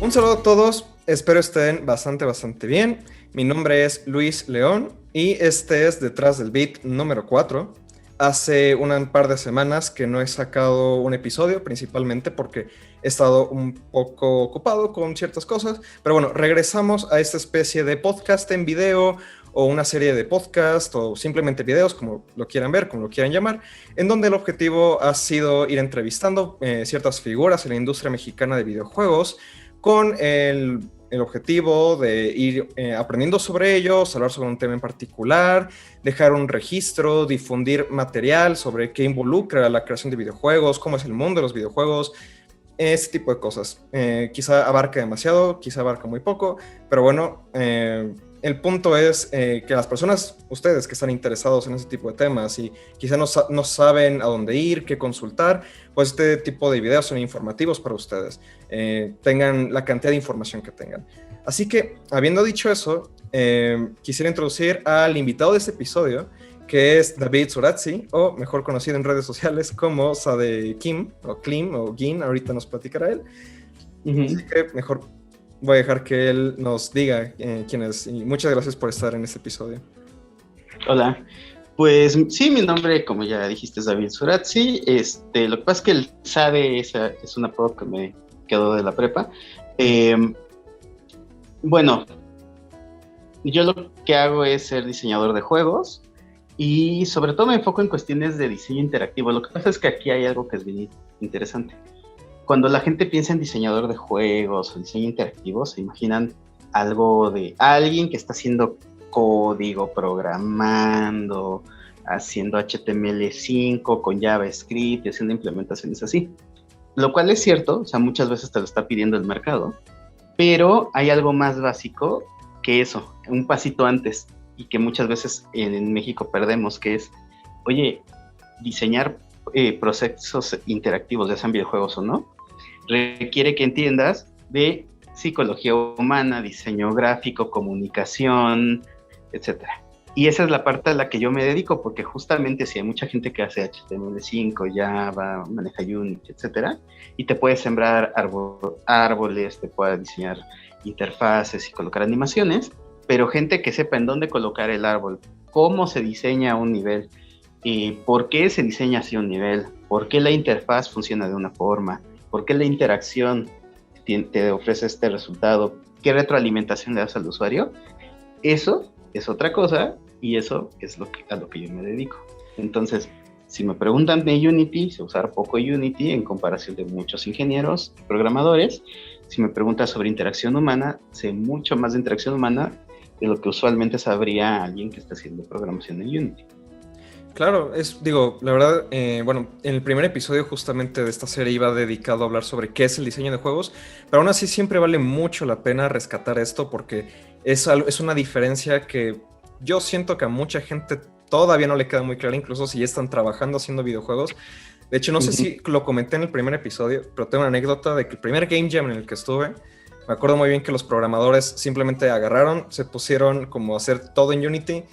Un saludo a todos, espero estén bastante bien. Mi nombre es Luis León y este es Detrás del Beat número 4. Hace un par de semanas que no he sacado un episodio, principalmente porque he estado un poco ocupado con ciertas cosas. Pero bueno, regresamos a esta especie de podcast en video o una serie de podcast o simplemente videos, como lo quieran ver, como lo quieran llamar, en donde el objetivo ha sido ir entrevistando ciertas figuras en la industria mexicana de videojuegos con el objetivo de ir aprendiendo sobre ellos, hablar sobre un tema en particular, dejar un registro, difundir material sobre qué involucra la creación de videojuegos, cómo es el mundo de los videojuegos, ese tipo de cosas. Quizá abarca demasiado, quizá abarca muy poco, pero bueno, el punto es que las personas, ustedes que están interesados en ese tipo de temas y quizá no saben a dónde ir, qué consultar, pues este tipo de videos son informativos para ustedes, tengan la cantidad de información que tengan. Así que, habiendo dicho eso, quisiera introducir al invitado de este episodio, que es David Surazzi, o mejor conocido en redes sociales como Sade Kim, o Klim, o Gin, ahorita nos platicará él. Así que mejor voy a dejar que él nos diga quién es, y muchas gracias por estar en este episodio. Hola, pues sí, mi nombre, como ya dijiste, es David Surazzi. Lo que pasa es que el Sade es un apodo que me quedó de la prepa. Bueno, yo lo que hago es ser diseñador de juegos y sobre todo me enfoco en cuestiones de diseño interactivo. Lo que pasa es que aquí hay algo que es bien interesante. Cuando la gente piensa en diseñador de juegos o diseño interactivo, se imaginan algo de alguien que está haciendo código, programando, haciendo HTML5 con JavaScript y haciendo implementaciones así. Lo cual es cierto, o sea, muchas veces te lo está pidiendo el mercado, pero hay algo más básico que eso, un pasito antes, y que muchas veces en México perdemos, que es, oye, diseñar procesos interactivos, ya sean videojuegos o no, requiere que entiendas de psicología humana, diseño gráfico, comunicación, etcétera. Y esa es la parte a la que yo me dedico, porque justamente si hay mucha gente que hace HTML5, Java, maneja Unity, etcétera, y te puede sembrar árboles, te puede diseñar interfaces y colocar animaciones, pero gente que sepa en dónde colocar el árbol, cómo se diseña un nivel, por qué se diseña así un nivel, por qué la interfaz funciona de una forma, por qué la interacción te ofrece este resultado, qué retroalimentación le das al usuario. Eso es otra cosa y eso es a lo que yo me dedico. Entonces, si me preguntan de Unity, sé usar poco Unity en comparación de muchos ingenieros y programadores. Si me preguntas sobre interacción humana, sé mucho más de interacción humana de lo que usualmente sabría alguien que está haciendo programación en Unity. Claro, la verdad, bueno, en el primer episodio justamente de esta serie iba dedicado a hablar sobre qué es el diseño de juegos, pero aún así siempre vale mucho la pena rescatar esto porque es una diferencia que yo siento que a mucha gente todavía no le queda muy clara, incluso si ya están trabajando haciendo videojuegos. De hecho, no sé si lo comenté en el primer episodio, pero tengo una anécdota de que el primer Game Jam en el que estuve, me acuerdo muy bien que los programadores simplemente agarraron, se pusieron como a hacer todo en Unity.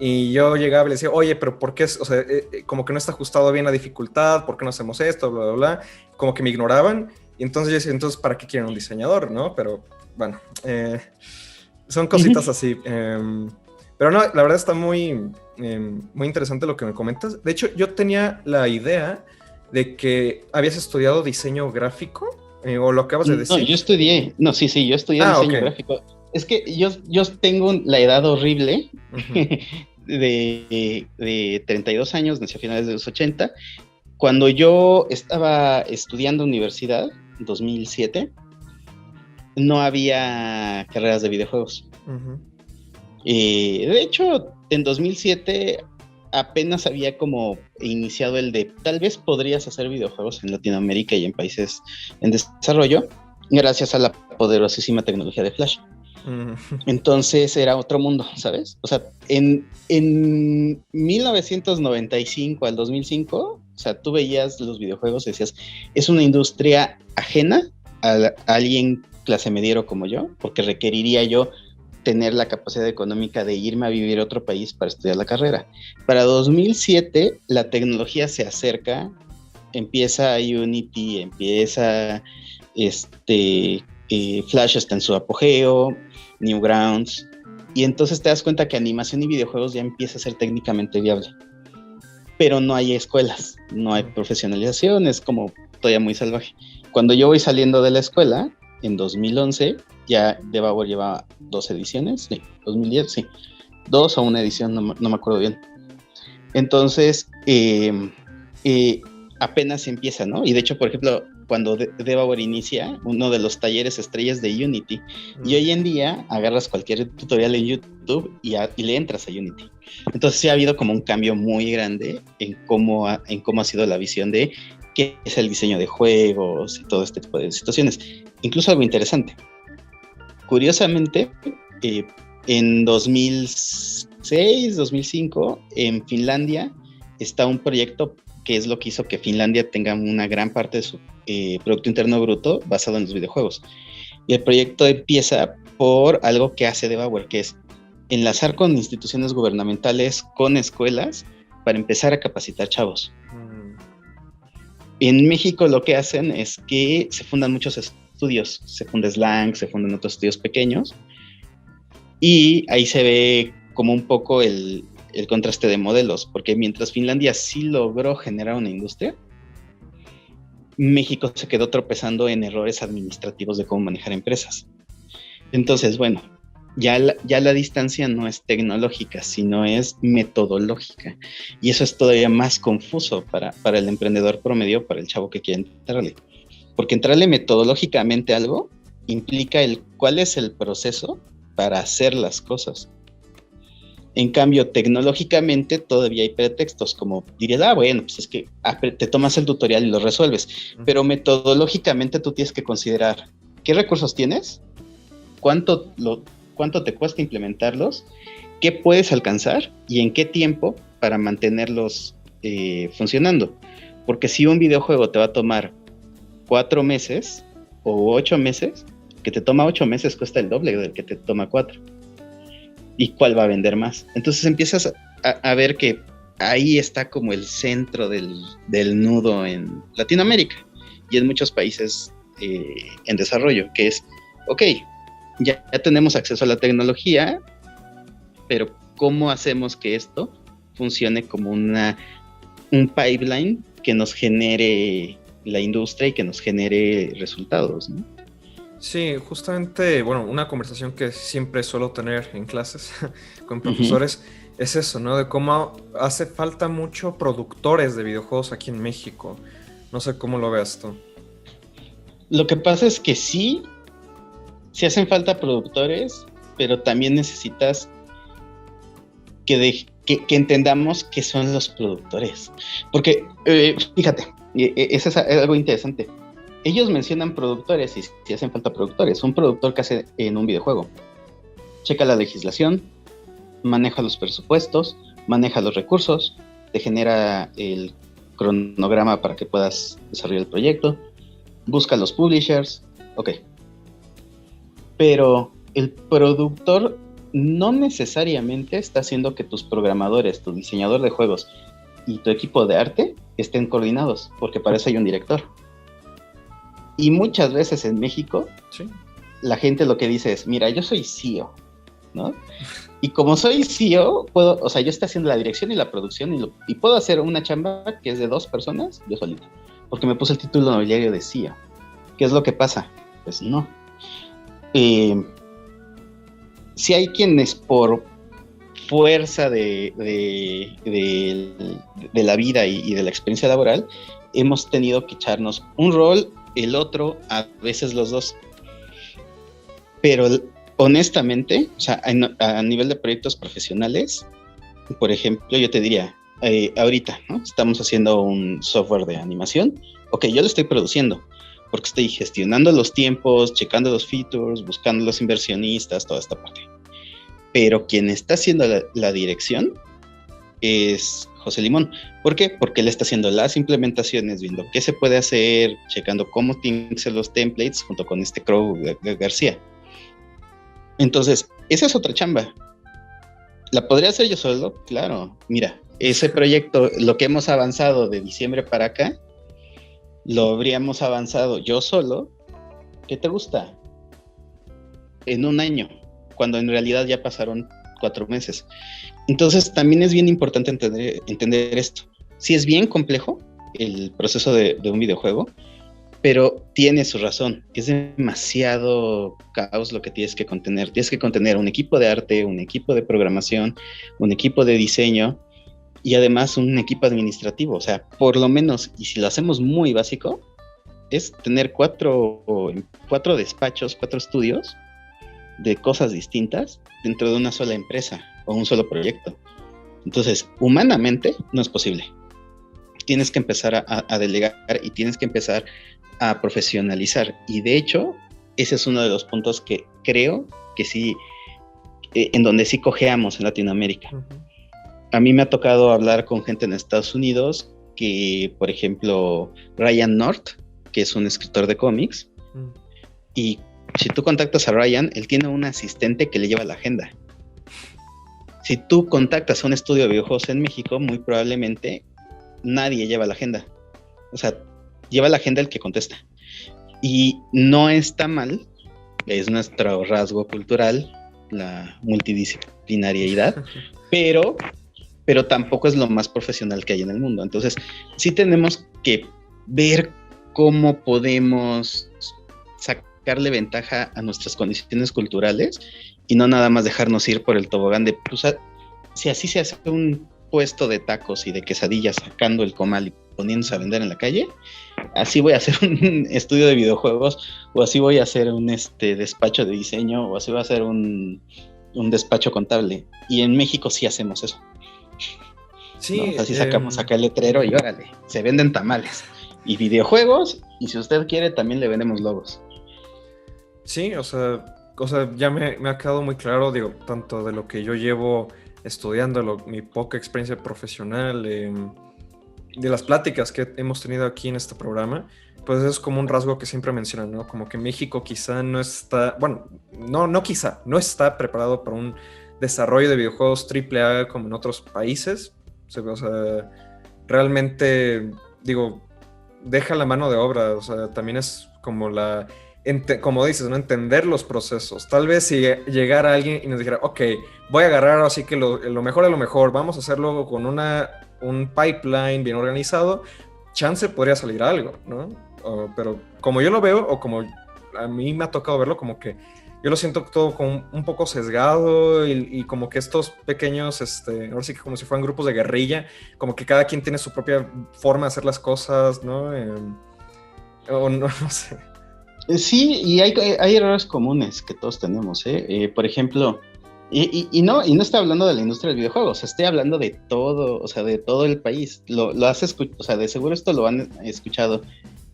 Y yo llegaba y le decía, oye, pero ¿por qué? O sea, como que no está ajustado bien la dificultad, ¿por qué no hacemos esto? Bla, bla, bla. Como que me ignoraban. Y entonces yo decía, entonces, ¿para qué quieren un diseñador? ¿No? Pero bueno, son cositas así. Pero no, la verdad está muy interesante lo que me comentas. De hecho, yo tenía la idea de que habías estudiado diseño gráfico, o lo acabas de decir. No, yo estudié diseño gráfico. Es que yo tengo la edad horrible de 32 años, nací a finales de los 80. Cuando yo estaba estudiando universidad, en 2007, no había carreras de videojuegos. De hecho, en 2007 apenas había como iniciado el de tal vez podrías hacer videojuegos en Latinoamérica y en países en desarrollo, gracias a la poderosísima tecnología de Flash. Entonces era otro mundo, ¿sabes? O sea, en 1995 al 2005, o sea, tú veías los videojuegos y decías, es una industria ajena a alguien clase mediero como yo, porque requeriría yo tener la capacidad económica de irme a vivir a otro país para estudiar la carrera. Para 2007, la tecnología se acerca, empieza Unity, empieza Flash está en su apogeo, Newgrounds, y entonces te das cuenta que animación y videojuegos ya empieza a ser técnicamente viable. Pero no hay escuelas, no hay profesionalización, es como todavía muy salvaje. Cuando yo voy saliendo de la escuela, en 2011, ya Devour lleva 2 ediciones, sí, 2010, sí, 2 o una edición, no me acuerdo bien. Entonces, apenas empieza, ¿no? Y de hecho, por ejemplo, cuando Devour inicia, uno de los talleres estrellas de Unity, y hoy en día agarras cualquier tutorial en YouTube y le entras a Unity. Entonces sí ha habido como un cambio muy grande en cómo ha sido la visión de qué es el diseño de juegos y todo este tipo de situaciones. Incluso algo interesante. Curiosamente, en 2006, 2005, en Finlandia está un proyecto que es lo que hizo que Finlandia tenga una gran parte de su Producto Interno Bruto basado en los videojuegos. Y el proyecto empieza por algo que hace Devour, que es enlazar con instituciones gubernamentales, con escuelas, para empezar a capacitar chavos. En México lo que hacen es que se fundan muchos estudios, se funda Slang, se fundan otros estudios pequeños, y ahí se ve como un poco el contraste de modelos, porque mientras Finlandia sí logró generar una industria, México se quedó tropezando en errores administrativos de cómo manejar empresas. Entonces, bueno, ya la distancia no es tecnológica, sino es metodológica. Y eso es todavía más confuso para el emprendedor promedio, para el chavo que quiere entrarle. Porque entrarle metodológicamente a algo implica cuál es el proceso para hacer las cosas. En cambio, tecnológicamente todavía hay pretextos, como dirías, bueno, pues es que te tomas el tutorial y lo resuelves. Pero metodológicamente tú tienes que considerar qué recursos tienes, cuánto te cuesta implementarlos, qué puedes alcanzar y en qué tiempo para mantenerlos funcionando. Porque si un videojuego te va a tomar 4 meses o 8 meses, que te toma 8 meses cuesta el doble del que te toma 4. ¿Y cuál va a vender más? Entonces empiezas a ver que ahí está como el centro del nudo en Latinoamérica y en muchos países en desarrollo, que es, ok, ya tenemos acceso a la tecnología, pero ¿cómo hacemos que esto funcione como un pipeline que nos genere la industria y que nos genere resultados, ¿no? Sí, justamente, bueno, una conversación que siempre suelo tener en clases con profesores es eso, ¿no? De cómo hace falta mucho productores de videojuegos aquí en México. No sé cómo lo veas tú. Lo que pasa es que sí hacen falta productores, pero también necesitas que entendamos qué son los productores. Porque, fíjate, eso es algo interesante. Ellos mencionan productores y si hacen falta productores. Un productor que hace en un videojuego checa la legislación, maneja los presupuestos, maneja los recursos, te genera el cronograma para que puedas desarrollar el proyecto, busca los publishers, ok. Pero el productor no necesariamente está haciendo que tus programadores, tu diseñador de juegos y tu equipo de arte estén coordinados, porque para eso hay un director. Y muchas veces en México, sí, la gente lo que dice es, mira, yo soy CEO, ¿no? Y como soy CEO, yo estoy haciendo la dirección y la producción y puedo hacer una chamba que es de 2 personas, yo solito, porque me puse el título nobiliario de CEO. ¿Qué es lo que pasa? Pues no. Si hay quienes por fuerza de la vida y de la experiencia laboral, hemos tenido que echarnos un rol, el otro, a veces los dos. Pero honestamente, o sea, a nivel de proyectos profesionales, por ejemplo, yo te diría, ahorita, ¿no? Estamos haciendo un software de animación. Ok, yo lo estoy produciendo, porque estoy gestionando los tiempos, checando los features, buscando los inversionistas, toda esta parte. Pero quien está haciendo la dirección es José Limón. ¿Por qué? Porque él está haciendo las implementaciones, viendo qué se puede hacer, checando cómo tienen que ser los templates, junto con Crow García. Entonces, esa es otra chamba. ¿La podría hacer yo solo? Claro. Mira, ese proyecto, lo que hemos avanzado de diciembre para acá, lo habríamos avanzado yo solo. ¿Qué te gusta? en un año, cuando en realidad ya pasaron 4 meses. Entonces también es bien importante entender esto. Sí es bien complejo el proceso de un videojuego, pero tiene su razón. Es demasiado caos lo que tienes que contener. Tienes que contener un equipo de arte, un equipo de programación, un equipo de diseño y además un equipo administrativo. O sea, por lo menos, y si lo hacemos muy básico, es tener cuatro despachos, 4 estudios de cosas distintas dentro de una sola empresa o un solo proyecto. Entonces, humanamente no es posible. Tienes que empezar a delegar y tienes que empezar a profesionalizar. Y de hecho, ese es uno de los puntos que creo que sí, en donde sí cojeamos en Latinoamérica. Uh-huh. A mí me ha tocado hablar con gente en Estados Unidos que, por ejemplo, Ryan North, que es un escritor de cómics, y si tú contactas a Ryan, él tiene un asistente que le lleva la agenda. Si tú contactas a un estudio de videojuegos en México, muy probablemente nadie lleva la agenda. O sea, lleva la agenda el que contesta. Y no está mal, es nuestro rasgo cultural, la multidisciplinariedad, pero tampoco es lo más profesional que hay en el mundo. Entonces, sí tenemos que ver cómo podemos sacarle ventaja a nuestras condiciones culturales y no nada más dejarnos ir por el tobogán de, pues, si así se hace un puesto de tacos y de quesadillas sacando el comal y poniéndose a vender en la calle, así voy a hacer un estudio de videojuegos, o así voy a hacer un despacho de diseño, o así voy a hacer un despacho contable. Y en México sí hacemos eso. Sí, ¿no? Así sacamos acá el letrero y órale, se venden tamales y videojuegos, y si usted quiere también le vendemos logos. Sí, o sea ya me ha quedado muy claro, digo, tanto de lo que yo llevo estudiando, mi poca experiencia profesional, de las pláticas que hemos tenido aquí en este programa, pues es como un rasgo que siempre mencionan, ¿no? Como que México quizá no está, bueno, no quizá, no está preparado para un desarrollo de videojuegos AAA como en otros países. O sea, realmente, digo, deja la mano de obra, o sea, también es como como dices, ¿no? Entender los procesos. Tal vez si llegara alguien y nos dijera, ok, voy a agarrar así que lo mejor de lo mejor, vamos a hacerlo con un pipeline bien organizado, chance podría salir algo, ¿no? Pero como yo lo veo, o como a mí me ha tocado verlo, como que yo lo siento todo como un poco sesgado y como que estos pequeños, ahora sí que como si fueran grupos de guerrilla, como que cada quien tiene su propia forma de hacer las cosas, ¿no? O no sé. Sí, y hay errores comunes que todos tenemos, ¿eh? Por ejemplo, y no estoy hablando de la industria del videojuegos, estoy hablando de todo, o sea, de todo el país. Lo has escuchado, o sea, de seguro esto lo han escuchado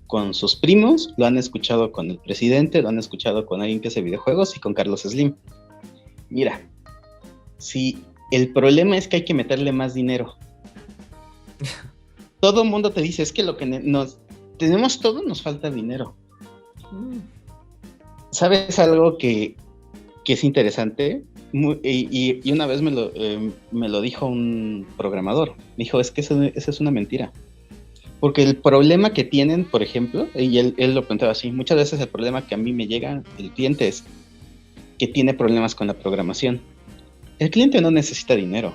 con sus primos, lo han escuchado con el presidente, lo han escuchado con alguien que hace videojuegos y con Carlos Slim. Mira, si el problema es que hay que meterle más dinero, todo el mundo te dice, es que lo que tenemos todo, nos falta dinero. ¿Sabes algo que es interesante? Y una vez me lo dijo un programador. Me dijo, es que esa es una mentira. Porque el problema que tienen, por ejemplo, y él lo planteaba así, muchas veces el problema que a mí me llega, el cliente, es que tiene problemas con la programación. El cliente no necesita dinero.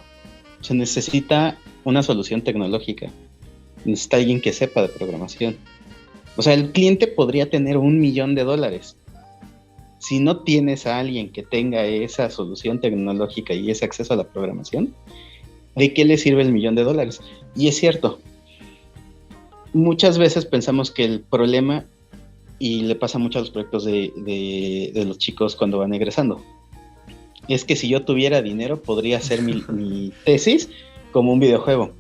Se necesita una solución tecnológica. Necesita alguien que sepa de programación. O sea, el cliente podría tener $1 millón. Si no tienes a alguien que tenga esa solución tecnológica y ese acceso a la programación, ¿de qué le sirve el $1 millón? Y es cierto. Muchas veces pensamos que el problema, y le pasa mucho a los proyectos de los chicos cuando van egresando, es que si yo tuviera dinero podría hacer mi tesis como un videojuego.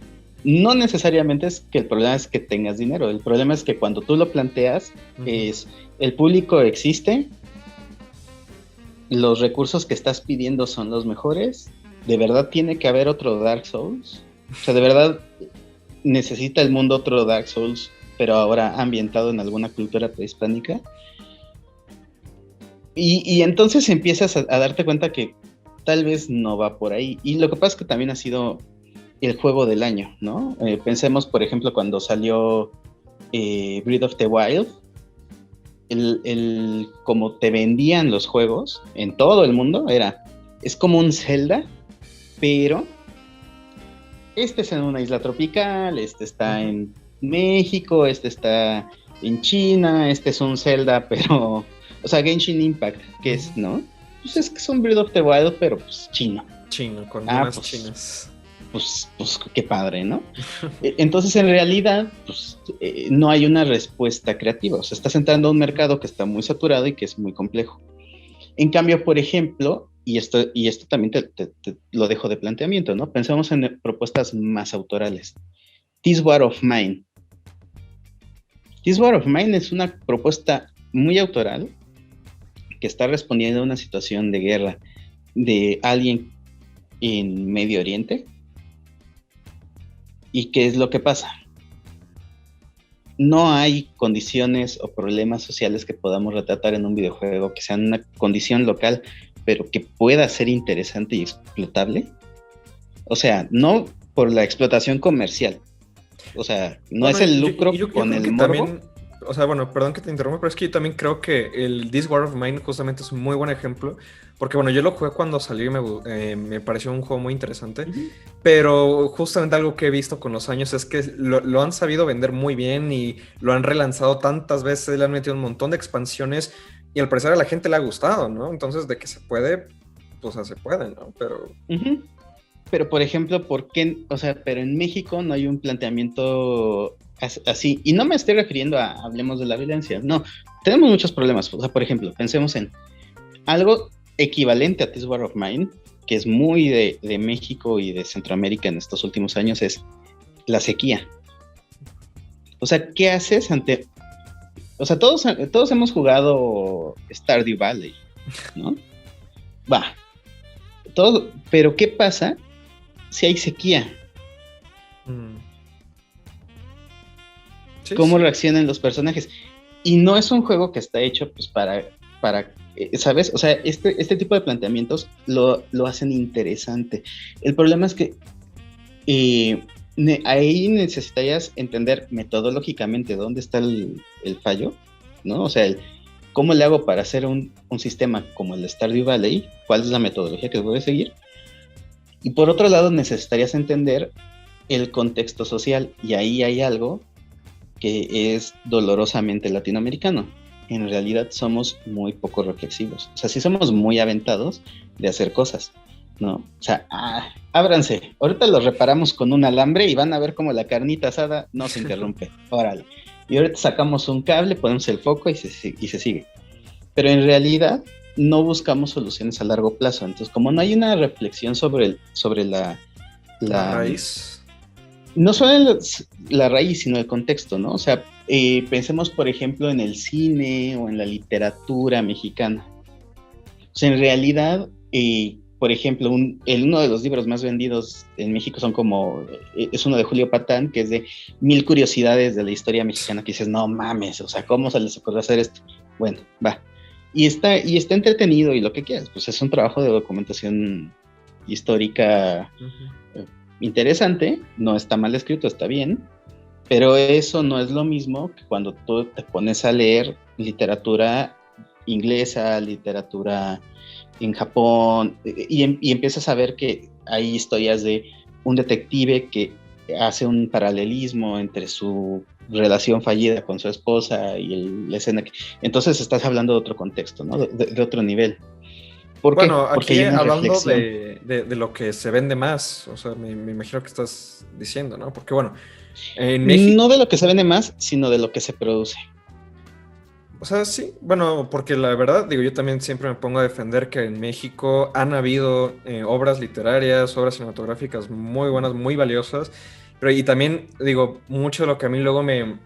No necesariamente es que el problema es que tengas dinero, el problema es que cuando tú lo planteas, es el público existe, los recursos que estás pidiendo son los mejores, ¿de verdad tiene que haber otro Dark Souls? O sea, ¿de verdad necesita el mundo otro Dark Souls, pero ahora ambientado en alguna cultura prehispánica? Y entonces empiezas a darte cuenta que tal vez no va por ahí. Y lo que pasa es que también ha sido el juego del año, ¿no? Pensemos, por ejemplo, cuando salió Breath of the Wild, como te vendían los juegos en todo el mundo, es como un Zelda, pero este es en una isla tropical, este está en México, este está en China, este es un Zelda, pero, o sea, Genshin Impact, ¿qué es, no? Pues es que es un Breath of the Wild, pero pues chino. Chino, con unas Pues, chinas. pues qué padre, ¿no? Entonces, en realidad, pues no hay una respuesta creativa. O sea, estás entrando a un mercado que está muy saturado y que es muy complejo. En cambio, por ejemplo, y esto también te lo dejo de planteamiento, ¿no? Pensamos en propuestas más autorales. This War of Mine. This War of Mine es una propuesta muy autoral que está respondiendo a una situación de guerra de alguien en Medio Oriente. ¿Y qué es lo que pasa? No hay condiciones o problemas sociales que podamos retratar en un videojuego que sean una condición local, pero que pueda ser interesante y explotable. O sea, no por la explotación comercial. O sea, no Bueno, es el lucro yo con creo el que morbo. también, o sea, bueno, perdón que te interrumpa, pero es que yo también creo que el This War of Mine justamente es un muy buen ejemplo, porque bueno, yo lo jugué cuando salió y me pareció un juego muy interesante, pero justamente algo que he visto con los años es que lo han sabido vender muy bien y lo han relanzado tantas veces, le han metido un montón de expansiones y al parecer a la gente le ha gustado, ¿no? Entonces, de que se puede, pues se puede, ¿no? Pero... Pero, por ejemplo, ¿por qué? O sea, pero en México no hay un planteamiento así. Y no me estoy refiriendo a hablemos de la violencia. No, tenemos muchos problemas. O sea, por ejemplo, pensemos en algo equivalente a This War of Mine, que es muy de México y de Centroamérica en estos últimos años, es la sequía. O sea, ¿qué haces ante...? O sea, todos hemos jugado Stardew Valley, ¿no? Va. Todo, pero ¿qué pasa si hay sequía? Sí, ¿Cómo sí. reaccionan los personajes? Y no es un juego que está hecho pues para ¿sabes? O sea, este tipo de planteamientos lo hacen interesante. El problema es que ahí necesitarías entender metodológicamente dónde está el fallo, ¿no? O sea, cómo le hago para hacer un sistema como el de Stardew Valley, cuál es la metodología que voy a seguir. Y por otro lado, necesitarías entender el contexto social, y ahí hay algo que es dolorosamente latinoamericano. En realidad somos muy poco reflexivos. O sea, sí somos muy aventados de hacer cosas, ¿no? O sea, ábranse. Ahorita lo reparamos con un alambre y van a ver cómo la carnita asada no se interrumpe. Órale. Y ahorita sacamos un cable, ponemos el foco y se sigue. Pero en realidad no buscamos soluciones a largo plazo. Entonces, como no hay una reflexión sobre la raíz. No solo la raíz, sino el contexto, ¿no? O sea, pensemos, por ejemplo, en el cine o en la literatura mexicana. O sea, en realidad, por ejemplo, uno de los libros más vendidos en México es uno de Julio Patán, que es de 1000 curiosidades de la historia mexicana, que dices, no mames, o sea, ¿cómo se les ocurre hacer esto? Bueno, va. Y está entretenido y lo que quieras, pues es un trabajo de documentación histórica interesante, no está mal escrito, está bien, pero eso no es lo mismo que cuando tú te pones a leer literatura inglesa, literatura en Japón, y empiezas a ver que hay historias de un detective que hace un paralelismo entre su relación fallida con su esposa y la escena que... Entonces estás hablando de otro contexto, ¿no? De otro nivel. ¿Por qué? Bueno, Porque aquí hay una hablando reflexión. de lo que se vende más, o sea, me imagino que estás diciendo, ¿no? Porque bueno, en México... No de lo que se vende más, sino de lo que se produce. O sea, sí, bueno, porque la verdad, digo, yo también siempre me pongo a defender que en México han habido obras literarias, obras cinematográficas muy buenas, muy valiosas, pero y también, digo, mucho de lo que a mí luego me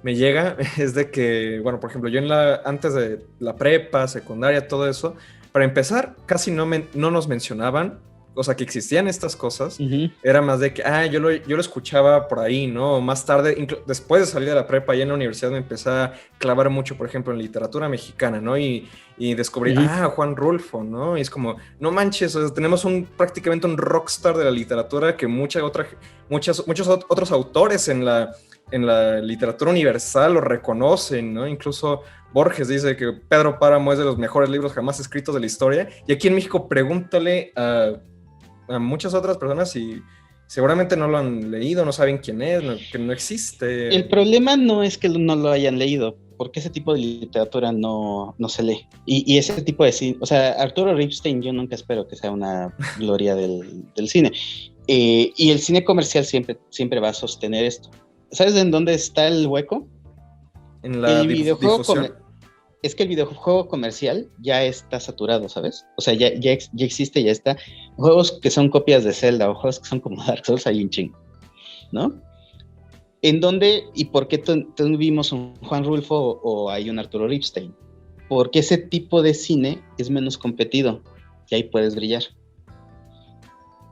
llega es de que, bueno, por ejemplo, yo antes de la prepa, secundaria, todo eso, para empezar, casi no nos mencionaban, o sea, que existían estas cosas, era más de que, yo lo escuchaba por ahí, ¿no? Más tarde, después de salir de la prepa, ya en la universidad me empecé a clavar mucho, por ejemplo, en literatura mexicana, ¿no? Y descubrí, Juan Rulfo, ¿no? Y es como, no manches, o sea, tenemos prácticamente un rockstar de la literatura que muchos otros autores en la en la literatura universal lo reconocen, ¿no? Incluso Borges dice que Pedro Páramo es de los mejores libros jamás escritos de la historia. Y aquí en México pregúntale a muchas otras personas y seguramente no lo han leído, no saben quién es, que no existe. El problema no es que no lo hayan leído, porque ese tipo de literatura no se lee. Y ese tipo de cine, o sea, Arturo Ripstein yo nunca espero que sea una gloria del cine. Y el cine comercial siempre va a sostener esto. ¿Sabes en dónde está el hueco? En la difusión. Es que el videojuego comercial ya está saturado, ¿sabes? O sea, ya existe, ya está. Juegos que son copias de Zelda o juegos que son como Dark Souls, hay un chingo, ¿no? ¿En dónde y por qué tuvimos un Juan Rulfo o hay un Arturo Ripstein? Porque ese tipo de cine es menos competido y ahí puedes brillar.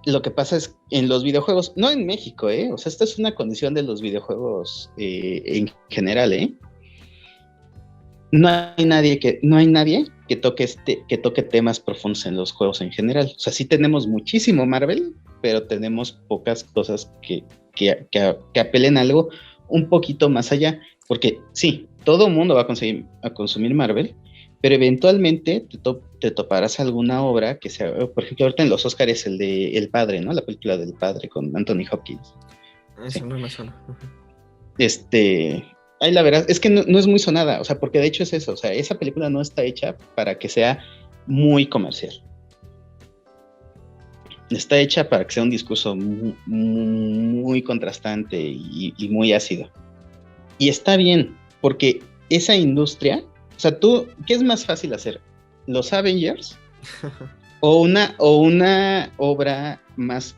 Lo que pasa es en los videojuegos, no en México, o sea, esta es una condición de los videojuegos en general, no hay nadie que toque temas profundos en los juegos en general. O sea, sí tenemos muchísimo Marvel, pero tenemos pocas cosas que apelen a algo un poquito más allá. Porque sí, todo el mundo va a consumir Marvel, pero eventualmente te toparás alguna obra que sea, por ejemplo, ahorita en los Oscars el de El Padre, ¿no? La película del Padre con Anthony Hopkins. Eso sí. No me suena. Ay, la verdad, es que no es muy sonada, o sea, porque de hecho es eso, o sea, esa película no está hecha para que sea muy comercial. Está hecha para que sea un discurso muy, muy contrastante y muy ácido. Y está bien, porque esa industria, o sea, ¿qué es más fácil hacer? ¿Los Avengers? ¿O una obra más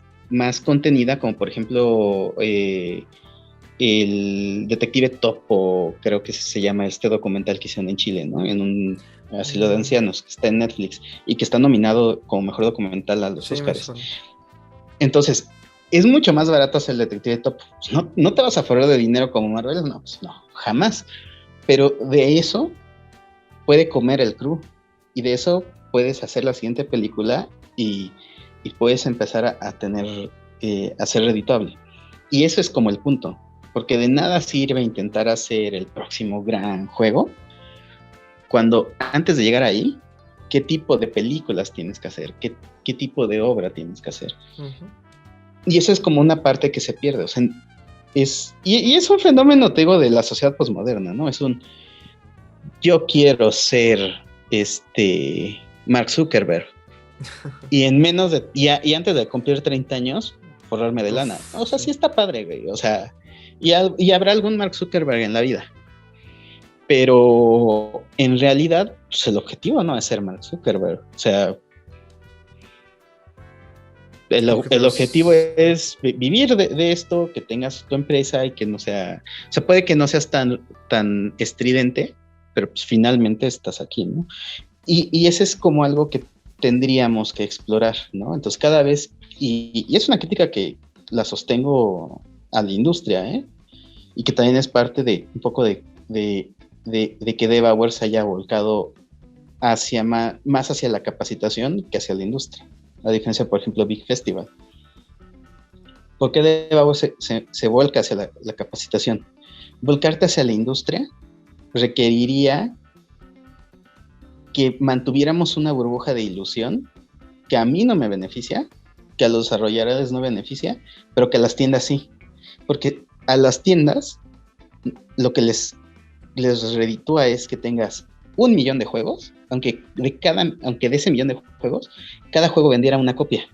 contenida, como por ejemplo el Detective Topo, creo que se llama este documental que hicieron en Chile, ¿no? En un asilo de ancianos, que está en Netflix y que está nominado como mejor documental a los Oscars. Entonces, es mucho más barato hacer el Detective Topo. No te vas a forrar de dinero como Marvel, no, pues no, jamás. Pero de eso puede comer el crew y de eso puedes hacer la siguiente película y puedes empezar a ser redituable. Y eso es como el punto. Porque de nada sirve intentar hacer el próximo gran juego cuando antes de llegar ahí, ¿qué tipo de películas tienes que hacer? ¿Qué tipo de obra tienes que hacer? Uh-huh. Y eso es como una parte que se pierde. O sea, y es un fenómeno, te digo, de la sociedad posmoderna, ¿no? Yo quiero ser Mark Zuckerberg y en menos de, y antes de cumplir 30 años, forrarme de lana. O sea, sí está padre, güey. O sea, y habrá algún Mark Zuckerberg en la vida. Pero en realidad, pues el objetivo no es ser Mark Zuckerberg. O sea, el objetivo es vivir de esto, que tengas tu empresa y que no sea... O sea, puede que no seas tan estridente, pero pues finalmente estás aquí, ¿no? Y ese es como algo que tendríamos que explorar, ¿no? Entonces cada vez... Y es una crítica que la sostengo a la industria, y que también es parte de un poco de que Devour se haya volcado más hacia la capacitación que hacia la industria, a diferencia, por ejemplo, Big Festival. ¿Por qué Devour se volca hacia la capacitación? Volcarte hacia la industria requeriría que mantuviéramos una burbuja de ilusión que a mí no me beneficia, que a los desarrolladores no beneficia, pero que a las tiendas sí. Porque a las tiendas lo que les reditúa es que tengas 1 millón de juegos, aunque de ese millón de juegos, cada juego vendiera una copia.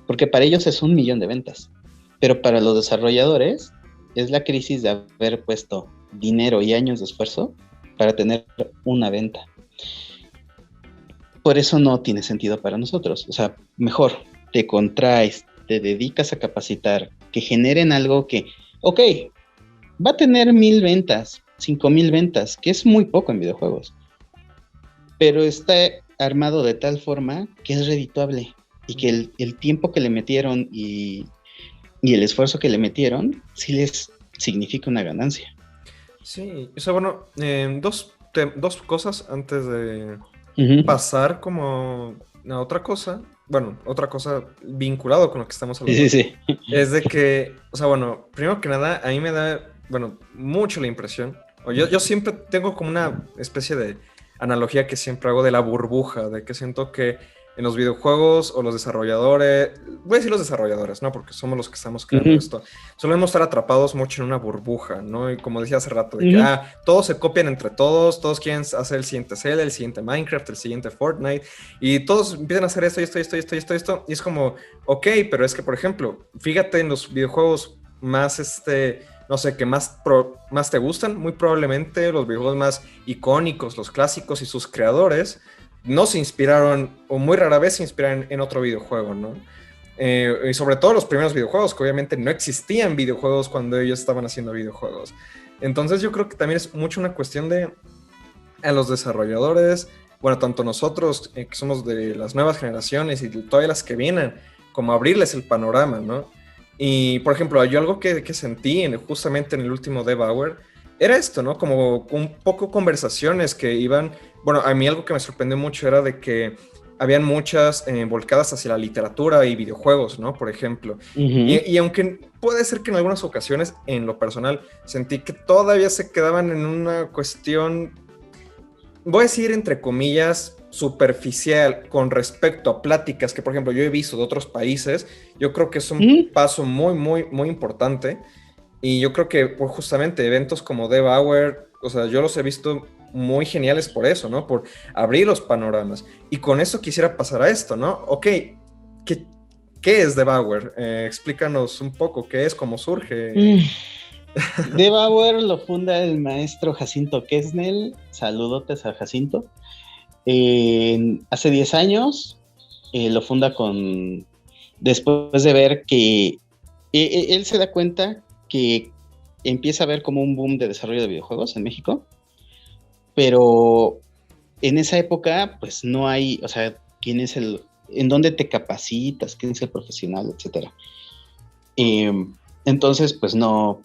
Porque para ellos es 1 millón de ventas. Pero para los desarrolladores es la crisis de haber puesto dinero y años de esfuerzo para tener una venta. Por eso no tiene sentido para nosotros. O sea, mejor te contraes, te dedicas a capacitar, que generen algo que, ok, va a tener 1,000 ventas, 5,000 ventas, que es muy poco en videojuegos, pero está armado de tal forma que es redituable y que el tiempo que le metieron y el esfuerzo que le metieron sí les significa una ganancia. Sí, o sea, bueno, dos cosas antes de pasar como a otra cosa. Bueno, otra cosa vinculado con lo que estamos hablando. Sí. Es de que, o sea, bueno, primero que nada, a mí me da bueno, mucho la impresión, o yo siempre tengo como una especie de analogía que siempre hago de la burbuja, de que siento que en los videojuegos o los desarrolladores, voy a decir los desarrolladores, ¿no? Porque somos los que estamos creando Ujú, esto. Solemos estar atrapados mucho en una burbuja, ¿no? Y como decía hace rato, de que, ujú. todos se copian entre todos quieren hacer el siguiente Zelda, el siguiente Minecraft, el siguiente Fortnite, y todos empiezan a hacer esto, y esto, y esto, y esto, y esto, y esto, y es como, ok, pero es que, por ejemplo, fíjate en los videojuegos más, no sé, que más te gustan, muy probablemente los videojuegos más icónicos, los clásicos y sus creadores, no se inspiraron, o muy rara vez se inspiran en otro videojuego, ¿no? Y sobre todo los primeros videojuegos, que obviamente no existían videojuegos cuando ellos estaban haciendo videojuegos. Entonces yo creo que también es mucho una cuestión de a los desarrolladores, bueno, tanto nosotros que somos de las nuevas generaciones y de todas las que vienen, como abrirles el panorama, ¿no? Y, por ejemplo, yo algo que sentí justamente en el último Dev Hour era esto, ¿no? Como un poco conversaciones que iban, bueno, a mí algo que me sorprendió mucho era de que habían muchas volcadas hacia la literatura y videojuegos, ¿no? Por ejemplo. Ujú. Y aunque puede ser que en algunas ocasiones, en lo personal, sentí que todavía se quedaban en una cuestión, voy a decir entre comillas, superficial con respecto a pláticas que, por ejemplo, yo he visto de otros países. Yo creo que es un Ujú. paso muy, muy, muy importante. Y yo creo que pues, justamente eventos como Dev Hour, o sea, yo los he visto muy geniales por eso, ¿no? Por abrir los panoramas. Y con eso quisiera pasar a esto, ¿no? Ok, ¿qué, qué es Dev Hour? Explícanos un poco qué es, cómo surge. Mm. Debauer lo funda el maestro Jacinto Kesnel. Saludotes a Jacinto. Hace 10 años lo funda después de ver que él se da cuenta que empieza a haber como un boom de desarrollo de videojuegos en México, pero en esa época pues no hay, o sea, quién es en dónde te capacitas, quién es el profesional, etcétera. Eh, entonces pues no,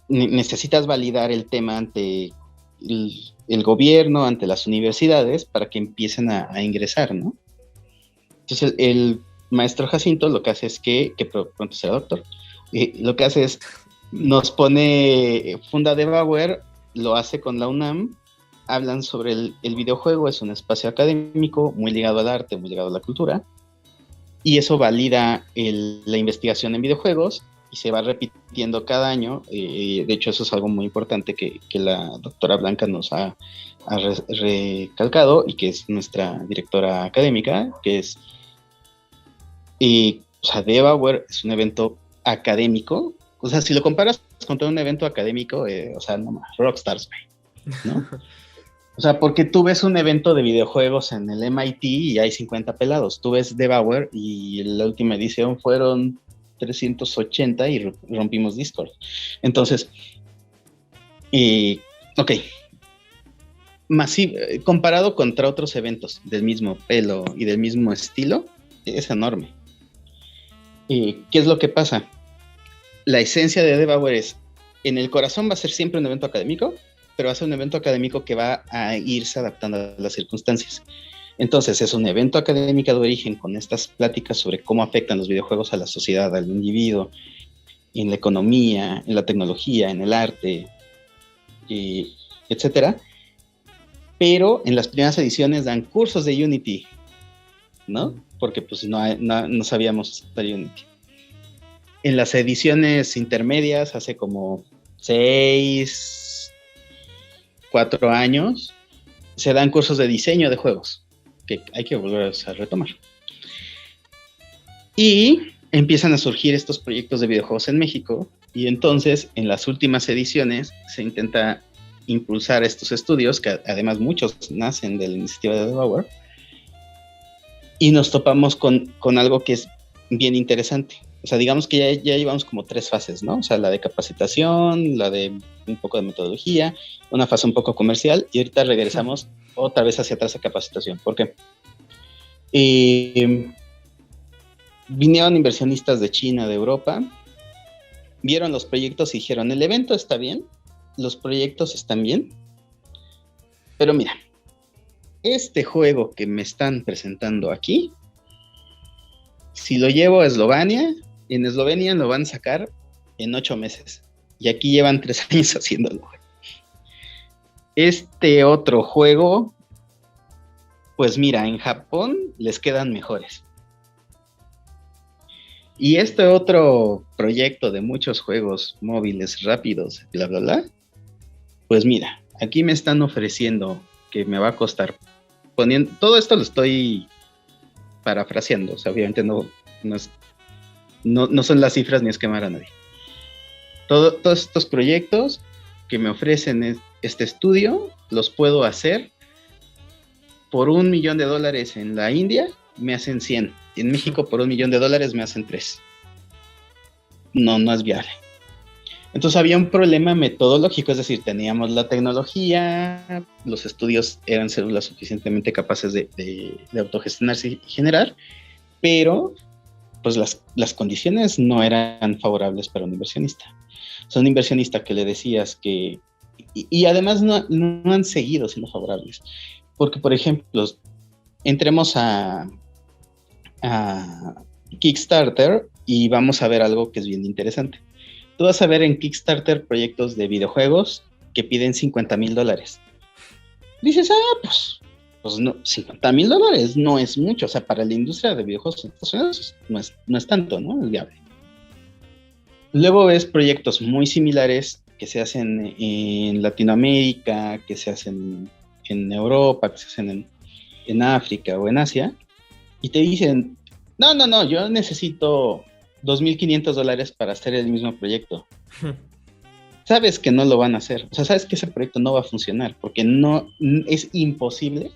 necesitas validar el tema ante el gobierno, ante las universidades, para que empiecen a ingresar, ¿no? Entonces el maestro Jacinto lo que hace es que pronto será doctor, lo que hace es nos pone, funda Debauer, lo hace con la UNAM, hablan sobre el videojuego, es un espacio académico muy ligado al arte, muy ligado a la cultura, y eso valida la investigación en videojuegos y se va repitiendo cada año. De hecho, eso es algo muy importante que la doctora Blanca nos ha recalcado y que es nuestra directora académica, que es, o sea, Debauer es un evento académico. O sea, si lo comparas con todo un evento académico, o sea, no más, Rockstars, ¿no? O sea, porque tú ves un evento de videojuegos en el MIT y hay 50 pelados. Tú ves Debauer y la última edición fueron 380 y rompimos Discord. Entonces, ok, masivo, comparado contra otros eventos del mismo pelo y del mismo estilo, es enorme. ¿Qué es lo que pasa? La esencia de Debauer es, en el corazón va a ser siempre un evento académico, pero va a ser un evento académico que va a irse adaptando a las circunstancias. Entonces es un evento académico de origen con estas pláticas sobre cómo afectan los videojuegos a la sociedad, al individuo, en la economía, en la tecnología, en el arte, etcétera. Pero en las primeras ediciones dan cursos de Unity, ¿no? Porque pues no sabíamos usar Unity. En las ediciones intermedias, hace como 4 años, se dan cursos de diseño de juegos, que hay que volver a retomar. Y empiezan a surgir estos proyectos de videojuegos en México, y entonces en las últimas ediciones se intenta impulsar estos estudios, que además muchos nacen de la iniciativa de Debauer, y nos topamos con algo que es bien interesante. O sea, digamos que ya llevamos como 3 fases, ¿no? O sea, la de capacitación, la de un poco de metodología, una fase un poco comercial, y ahorita regresamos otra vez hacia atrás a capacitación. ¿Por qué? Vinieron inversionistas de China, de Europa, vieron los proyectos y dijeron, el evento está bien, los proyectos están bien, pero mira, este juego que me están presentando aquí, si lo llevo a Eslovenia, en Eslovenia lo van a sacar en 8 meses. Y aquí llevan 3 años haciéndolo. Este otro juego, pues mira, en Japón les quedan mejores. Y este otro proyecto de muchos juegos móviles rápidos, bla, bla, bla, pues mira, aquí me están ofreciendo que me va a costar, poniendo, todo esto lo estoy parafraseando, o sea, obviamente no son las cifras ni es quemar a nadie. Todos estos proyectos que me ofrecen este estudio, los puedo hacer por $1,000,000 en la India, me hacen 100. En México por $1,000,000 me hacen 3. No es viable. Entonces había un problema metodológico, es decir, teníamos la tecnología, los estudios eran células suficientemente capaces de autogestionarse y generar, pero pues las condiciones no eran favorables para un inversionista. O un inversionista que le decías que... Y además no han seguido siendo favorables. Porque, por ejemplo, entremos a Kickstarter y vamos a ver algo que es bien interesante. Tú vas a ver en Kickstarter proyectos de videojuegos que piden $50,000. Dices, pues no, $50,000 no es mucho. O sea, para la industria de videojuegos en Estados Unidos no es tanto, ¿no? Es viable. Luego ves proyectos muy similares que se hacen en Latinoamérica, que se hacen en Europa, que se hacen en África o en Asia, y te dicen, no, yo necesito $2,500 para hacer el mismo proyecto. Sabes que no lo van a hacer, o sea, sabes que ese proyecto no va a funcionar, porque no es imposible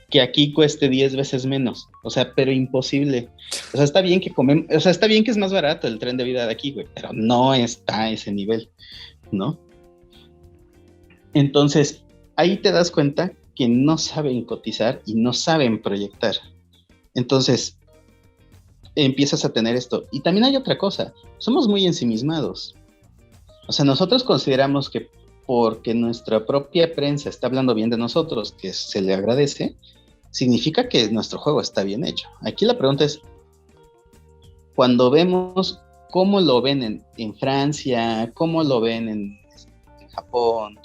que aquí cueste 10 veces menos, o sea, pero imposible. O sea, está bien que está bien que es más barato el tren de vida de aquí, güey, pero no está a ese nivel, ¿no? Entonces, ahí te das cuenta que no saben cotizar y no saben proyectar. Entonces, empiezas a tener esto. Y también hay otra cosa, somos muy ensimismados. O sea, nosotros consideramos que porque nuestra propia prensa está hablando bien de nosotros, que se le agradece, significa que nuestro juego está bien hecho. Aquí la pregunta es, cuando vemos cómo lo ven en Francia, cómo lo ven en Japón,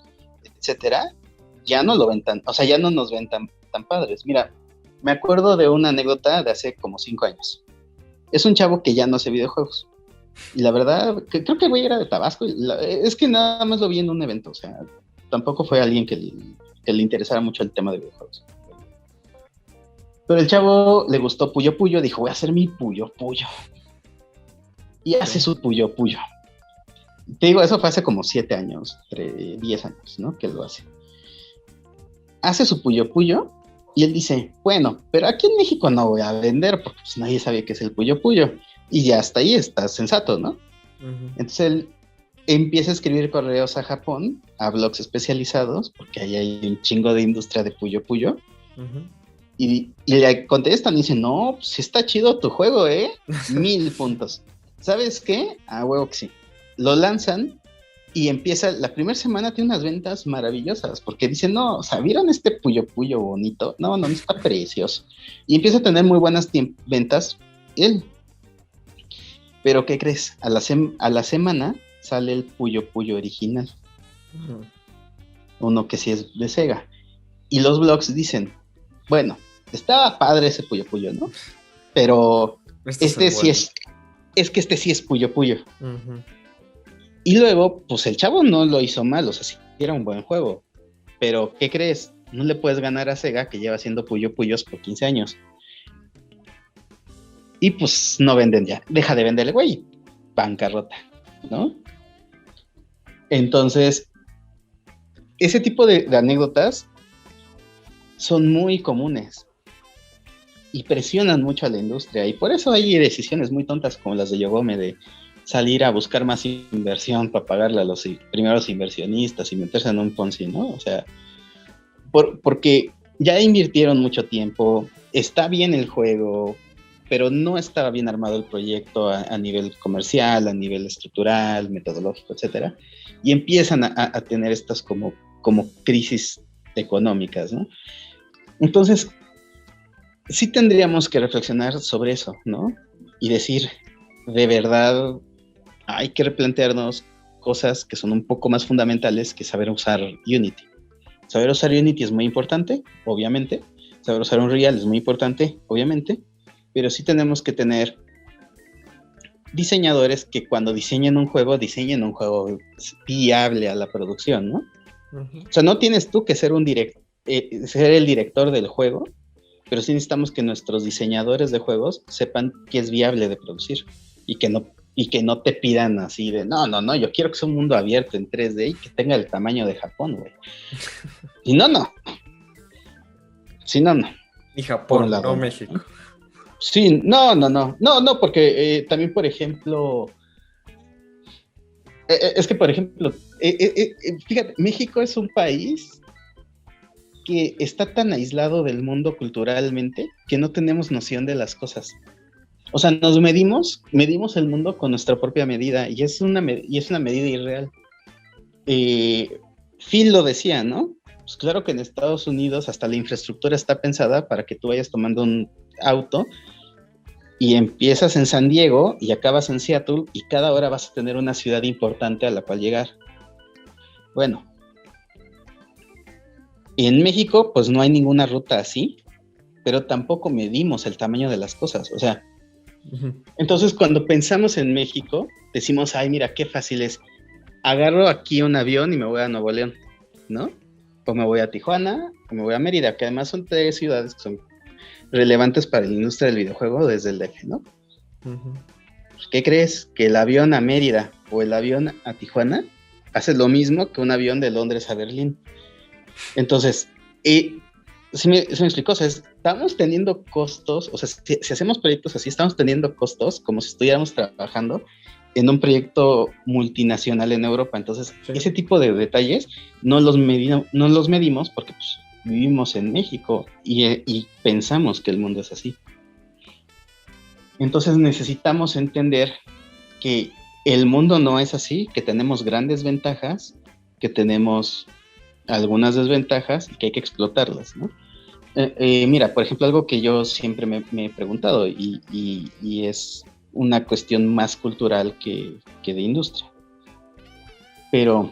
etcétera, ya no lo ven ya no nos ven tan padres. Mira, me acuerdo de una anécdota de hace como 5 años. Es un chavo que ya no hace videojuegos. Y la verdad, creo que el güey era de Tabasco. Es que nada más lo vi en un evento. O sea, tampoco fue alguien que le interesara mucho el tema de videojuegos. Pero el chavo le gustó Puyo Puyo. Dijo, voy a hacer mi Puyo Puyo. Y hace su Puyo Puyo. Te digo, eso fue hace como 7 años, 10 años, ¿no? Que lo hace. Hace su Puyo Puyo. Y él dice, bueno, pero aquí en México no voy a vender porque pues, nadie sabe qué es el Puyo Puyo. Y ya hasta ahí está sensato, ¿no? Uh-huh. Entonces él empieza a escribir correos a Japón, a blogs especializados, porque ahí hay un chingo de industria de Puyo Puyo. Uh-huh. Y le contestan y dicen, no, pues está chido tu juego, 1,000 puntos. ¿Sabes qué? A huevo que sí. Lo lanzan y empieza, la primera semana tiene unas ventas maravillosas, porque dicen, no, o sea, ¿vieron este Puyo Puyo bonito? No, está precioso. Y empieza a tener muy buenas ventas él. Pero, ¿qué crees? A la semana sale el Puyo Puyo original. Uh-huh. Uno que sí es de Sega. Y los blogs dicen, bueno, estaba padre ese Puyo Puyo, ¿no? Pero este sí es que este sí es Puyo Puyo. Uh-huh. Y luego, pues el chavo no lo hizo mal, o sea, sí era un buen juego. Pero, ¿qué crees? No le puedes ganar a Sega, que lleva haciendo Puyo Puyos por 15 años. Y pues no venden ya. Deja de vender el güey. Bancarrota, ¿no? Entonces, ese tipo de anécdotas son muy comunes y presionan mucho a la industria. Y por eso hay decisiones muy tontas como las de Yogome de salir a buscar más inversión para pagarle a los primeros inversionistas y meterse en un Ponzi, ¿no? O sea, porque ya invirtieron mucho tiempo, está bien el juego, pero no estaba bien armado el proyecto a nivel comercial, a nivel estructural, metodológico, etcétera, y empiezan a tener estas como crisis económicas, ¿no? Entonces, sí tendríamos que reflexionar sobre eso, ¿no? Y decir, de verdad, hay que replantearnos cosas que son un poco más fundamentales que saber usar Unity. Saber usar Unity es muy importante, obviamente. Saber usar Unreal es muy importante, obviamente. Pero sí tenemos que tener diseñadores que cuando diseñen un juego viable a la producción, ¿no? Uh-huh. O sea, no tienes tú que ser ser el director del juego, pero sí necesitamos que nuestros diseñadores de juegos sepan que es viable de producir y que no te pidan así de, no, yo quiero que sea un mundo abierto en 3D y que tenga el tamaño de Japón, güey. Y no. Sí, no. Y Japón, no México. Sí, no, porque también, por ejemplo, es que, por ejemplo, fíjate, México es un país que está tan aislado del mundo culturalmente que no tenemos noción de las cosas. O sea, nos medimos el mundo con nuestra propia medida y es una medida irreal. Phil lo decía, ¿no? Pues claro que en Estados Unidos hasta la infraestructura está pensada para que tú vayas tomando un auto y empiezas en San Diego y acabas en Seattle y cada hora vas a tener una ciudad importante a la cual llegar. Bueno, y en México pues no hay ninguna ruta así, pero tampoco medimos el tamaño de las cosas, o sea, entonces cuando pensamos en México decimos, ay, mira qué fácil es, agarro aquí un avión y me voy a Nuevo León, ¿no? O me voy a Tijuana, o me voy a Mérida, que además son 3 ciudades que son relevantes para la industria del videojuego desde el DF, ¿no? Uh-huh. ¿Qué crees? Que el avión a Mérida o el avión a Tijuana hace lo mismo que un avión de Londres a Berlín. Entonces, se me explicó, o sea, estamos teniendo costos, o sea, si hacemos proyectos así, estamos teniendo costos como si estuviéramos trabajando en un proyecto multinacional en Europa. Entonces, sí, ese tipo de detalles no los medimos porque pues, vivimos en México y pensamos que el mundo es así. Entonces necesitamos entender que el mundo no es así, que tenemos grandes ventajas, que tenemos algunas desventajas y que hay que explotarlas, ¿no? Mira, por ejemplo, algo que yo siempre me he preguntado y es una cuestión más cultural que de industria. Pero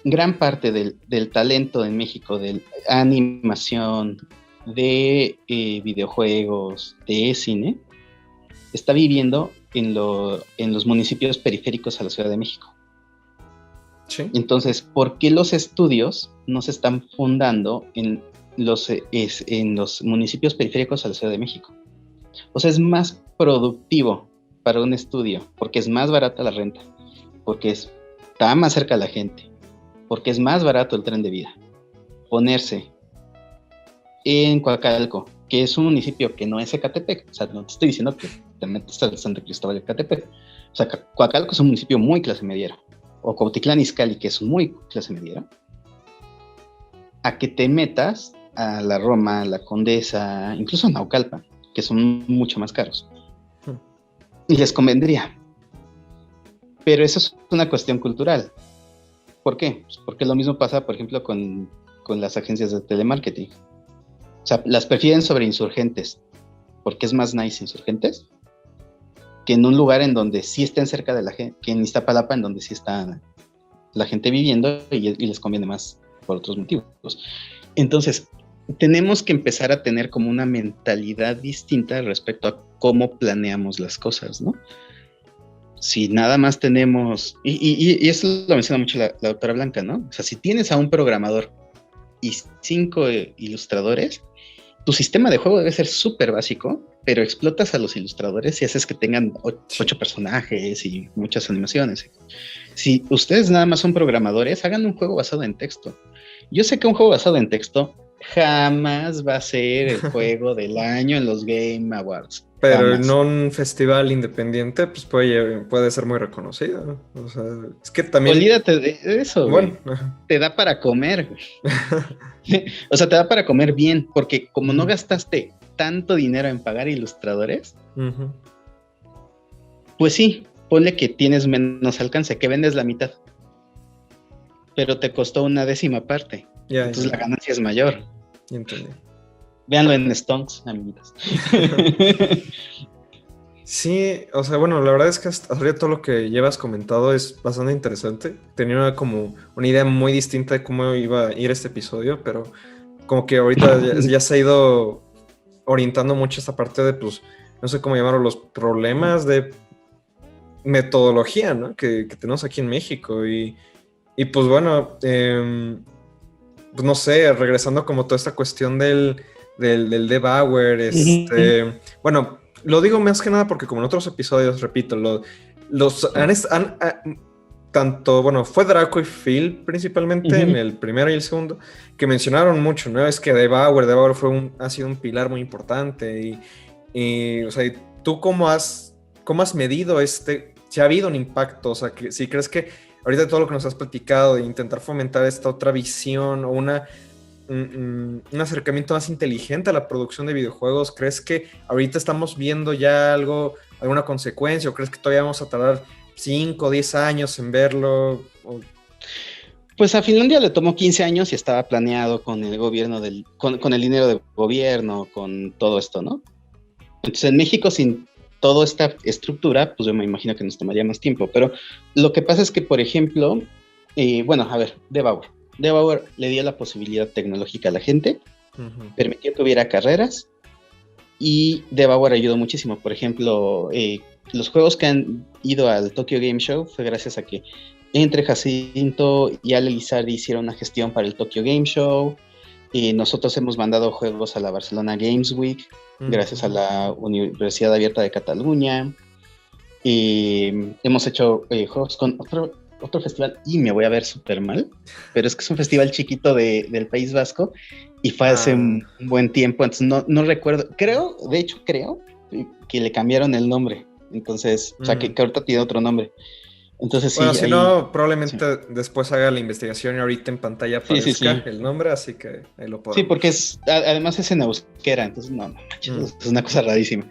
gran parte del talento en México, de animación, de videojuegos, de cine, está viviendo en los municipios periféricos a la Ciudad de México. Sí. Entonces, ¿por qué los estudios no se están fundando en los municipios periféricos a la Ciudad de México? O sea, es más productivo para un estudio, porque es más barata la renta, porque está más cerca a la gente, porque es más barato el tren de vida. Ponerse en Coacalco, que es un municipio que no es Ecatepec, o sea, no te estoy diciendo que te metes al Santo Cristóbal de Ecatepec, o sea, Coacalco es un municipio muy clase mediera, o Cuautitlán Izcalli, que es muy clase mediera, a que te metas a la Roma, a la Condesa, incluso a Naucalpan, que son mucho más caros. Y les convendría. Pero eso es una cuestión cultural. ¿Por qué? Pues porque lo mismo pasa, por ejemplo, con las agencias de telemarketing. O sea, las prefieren sobre Insurgentes, porque es más nice Insurgentes, que en un lugar en donde sí estén cerca de la gente, que en Iztapalapa, en donde sí está la gente viviendo y les conviene más por otros motivos. Entonces, tenemos que empezar a tener como una mentalidad distinta respecto a cómo planeamos las cosas, ¿no? Si nada más tenemos, y eso lo menciona mucho la doctora Blanca, ¿no? O sea, si tienes a un programador y 5 ilustradores, tu sistema de juego debe ser súper básico, pero explotas a los ilustradores y haces que tengan 8 personajes y muchas animaciones. Si ustedes nada más son programadores, hagan un juego basado en texto. Yo sé que un juego basado en texto jamás va a ser el juego del año en los Game Awards. Pero jamás. en un festival independiente, pues puede ser muy reconocido. O sea, es que también... Olvídate de eso, bueno, te da para comer. O sea, te da para comer bien, porque como no gastaste tanto dinero en pagar ilustradores, pues sí, ponle que tienes menos alcance, que vendes la mitad, pero te costó una 10ª parte. Entonces la ganancia es mayor. Entendí. Véanlo en Stonks, amiguitas. Sí, o sea, bueno, la verdad es que hasta ahorita todo lo que llevas comentado es bastante interesante. Tenía como una idea muy distinta de cómo iba a ir este episodio, pero como que ahorita ya se ha ido orientando mucho esta parte de, pues, no sé cómo llamarlo, los problemas de metodología, ¿no? Que tenemos aquí en México. Y pues bueno, pues no sé, regresando como toda esta cuestión del devouer, bueno, lo digo más que nada porque como en otros episodios, repito, tanto, bueno, fue Draco y Phil principalmente en el primero y el segundo, que mencionaron mucho, ¿no? Es que Devour ha sido un pilar muy importante o sea, ¿tú cómo has medido si ha habido un impacto? O sea, si crees que ahorita todo lo que nos has platicado de intentar fomentar esta otra visión o un acercamiento más inteligente a la producción de videojuegos, ¿crees que ahorita estamos viendo ya alguna consecuencia o crees que todavía vamos a tardar 5 o 10 años en verlo? Pues a Finlandia le tomó 15 años y estaba planeado con el gobierno con el dinero del gobierno, con todo esto, ¿no? Entonces en México sin toda esta estructura, pues yo me imagino que nos tomaría más tiempo, pero lo que pasa es que, por ejemplo, bueno, a ver, Devour le dio la posibilidad tecnológica a la gente, permitió que hubiera carreras y Devour ayudó muchísimo. Por ejemplo, los juegos que han ido al Tokyo Game Show fue gracias a que entre Jacinto y Ale Lizardi hicieron una gestión para el Tokyo Game Show. Nosotros hemos mandado juegos a la Barcelona Games Week, gracias a la Universidad Abierta de Cataluña. Hemos hecho juegos con otro festival, y me voy a ver súper mal, pero es que es un festival chiquito del País Vasco, y fue hace un buen tiempo, entonces no recuerdo, de hecho creo que le cambiaron el nombre, entonces, o sea, que ahorita tiene otro nombre. Entonces bueno, sí, si ahí, no, probablemente sí. después haga la investigación y ahorita en pantalla aparezca el nombre, así que ahí lo podemos. Sí, porque además es en euskera, entonces no es una cosa rarísima.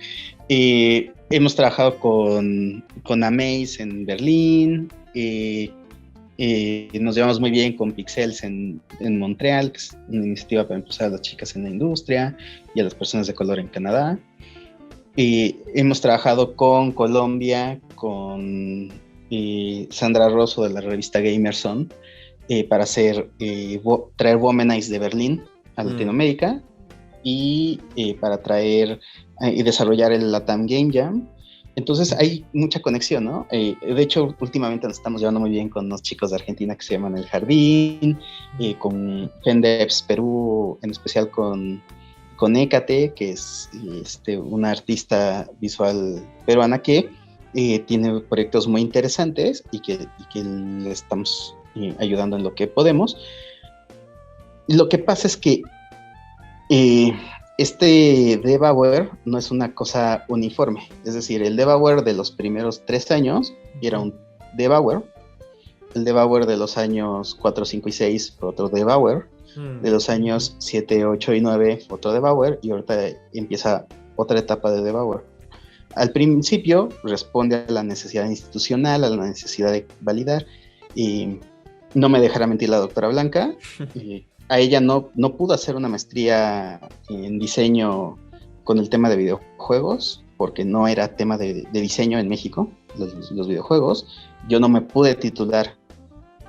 Hemos trabajado con Amaze en Berlín, nos llevamos muy bien con Pixels en Montreal, que es una iniciativa para impulsar a las chicas en la industria y a las personas de color en Canadá. Hemos trabajado con Colombia, con Sandra Rosso de la revista Gamerson, para traer Womanize de Berlín a Latinoamérica y para traer y desarrollar el Latam Game Jam. Entonces hay mucha conexión, ¿no? De hecho, últimamente nos estamos llevando muy bien con unos chicos de Argentina que se llaman El Jardín, con Fendevs Perú, en especial con Écate, que es una artista visual peruana que tiene proyectos muy interesantes y que le estamos ayudando en lo que podemos. Lo que pasa es que este Devour no es una cosa uniforme, es decir, el Devour de los primeros 3 años era un Devour, el Devour de los años 4, 5 y 6 fue otro Devour, de los años 7, 8 y 9 fue otro Devour, y ahorita empieza otra etapa de Devour. Al principio responde a la necesidad institucional, a la necesidad de validar, y no me dejará mentir la doctora Blanca, a ella no pudo hacer una maestría en diseño con el tema de videojuegos, porque no era tema de diseño en México, los videojuegos. Yo no me pude titular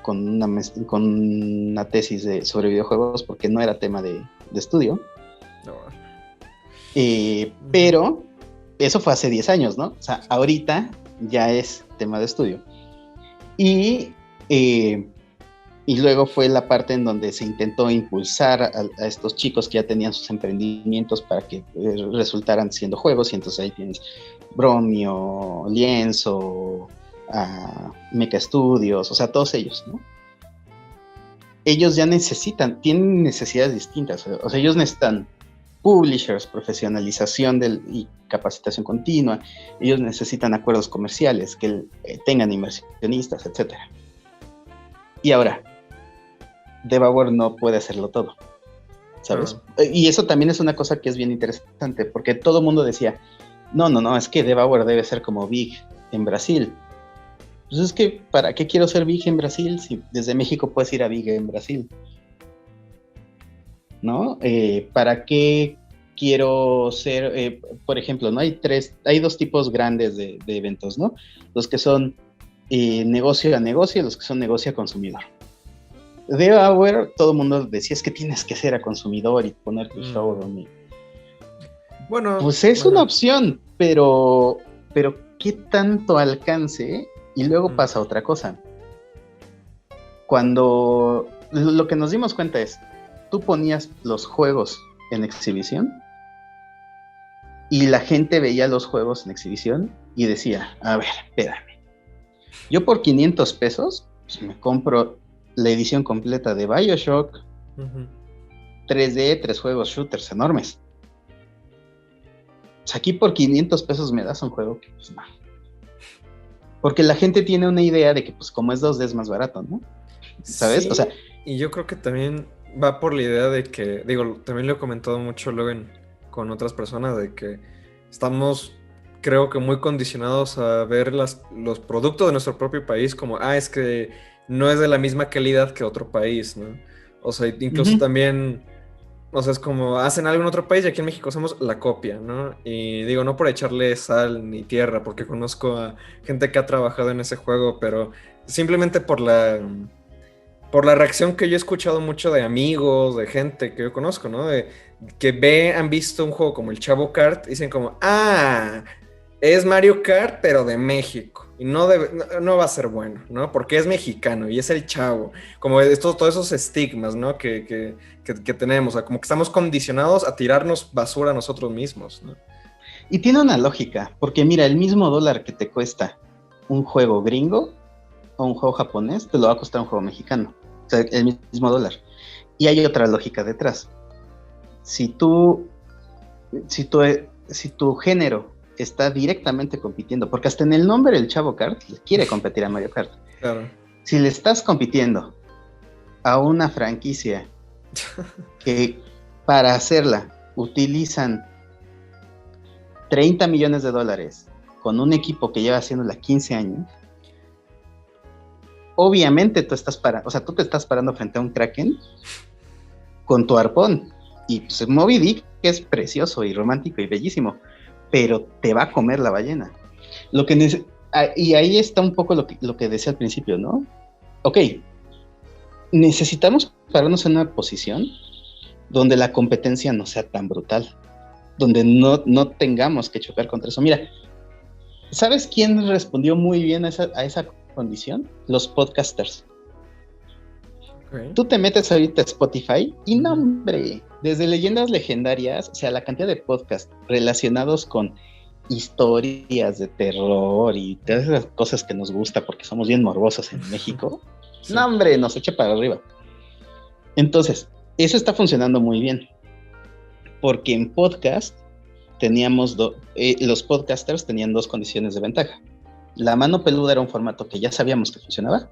con una tesis sobre videojuegos porque no era tema de estudio. Pero eso fue hace 10 años, ¿no? O sea, ahorita ya es tema de estudio. Y luego fue la parte en donde se intentó impulsar a estos chicos que ya tenían sus emprendimientos para que resultaran siendo juegos, y entonces ahí tienes Bromio, Lienzo, Mecha Studios, o sea, todos ellos, ¿no? Ellos ya tienen necesidades distintas, o sea, ellos necesitan publishers, profesionalización y capacitación continua, ellos necesitan acuerdos comerciales, que tengan inversionistas, etc. Y ahora, Devour no puede hacerlo todo, ¿sabes? Y eso también es una cosa que es bien interesante, porque todo el mundo decía, no, es que Devour debe ser como Big en Brasil. Pues es que, ¿para qué quiero ser Big en Brasil si desde México puedes ir a Big en Brasil? ¿No? ¿Para qué quiero ser, por ejemplo, ¿no? Hay dos tipos grandes de eventos, ¿no? Los que son negocio a negocio y los que son negocio a consumidor. De Hour, todo el mundo decía, es que tienes que ser a consumidor y poner tu showroom. Bueno, pues es una opción, pero ¿qué tanto alcance? Y luego pasa otra cosa. Cuando lo que nos dimos cuenta es, tú ponías los juegos en exhibición y la gente veía los juegos en exhibición y decía, a ver, espérame, yo por 500 pesos pues me compro la edición completa de BioShock, 3D, 3 juegos shooters enormes. Pues aquí por 500 pesos me das un juego que pues no. Porque la gente tiene una idea de que pues como es 2D es más barato, ¿no? ¿Sabes? Sí, o sea, y yo creo que también va por la idea de que, digo, también lo he comentado mucho luego con otras personas, de que estamos, creo que muy condicionados a ver los productos de nuestro propio país como, es que no es de la misma calidad que otro país, ¿no? O sea, incluso también, o sea, es como hacen algo en otro país y aquí en México somos la copia, ¿no? Y digo, no por echarle sal ni tierra, porque conozco a gente que ha trabajado en ese juego, pero simplemente por la reacción que yo he escuchado mucho de amigos, de gente que yo conozco, ¿no? De que han visto un juego como el Chavo Kart, y dicen como, es Mario Kart, pero de México. Y no va a ser bueno, ¿no? Porque es mexicano y es el Chavo. Como todos esos estigmas, ¿no? Que tenemos. O sea, como que estamos condicionados a tirarnos basura a nosotros mismos, ¿no? Y tiene una lógica, porque mira, el mismo dólar que te cuesta un juego gringo o un juego japonés, te lo va a costar un juego mexicano. O sea, el mismo dólar. Y hay otra lógica detrás. Si tu género está directamente compitiendo, porque hasta en el nombre del Chavo Kart quiere competir a Mario Kart. Claro. Si le estás compitiendo a una franquicia que para hacerla utilizan $30 millones con un equipo que lleva haciéndola 15 años, obviamente tú te estás parando frente a un Kraken con tu arpón. Y pues Moby Dick es precioso y romántico y bellísimo, pero te va a comer la ballena. Y ahí está un poco lo que decía al principio, ¿no? Ok, necesitamos pararnos en una posición donde la competencia no sea tan brutal, donde no tengamos que chocar contra eso. Mira, ¿sabes quién respondió muy bien a esa condición? Los podcasters. Okay. Tú te metes ahorita a Spotify y no, hombre, desde leyendas legendarias, o sea, la cantidad de podcasts relacionados con historias de terror y todas esas cosas que nos gusta porque somos bien morbosos en México, sí. No, hombre, nos echa para arriba. Entonces, eso está funcionando muy bien, porque en podcast teníamos los podcasters tenían dos condiciones de ventaja. La mano peluda era un formato que ya sabíamos que funcionaba,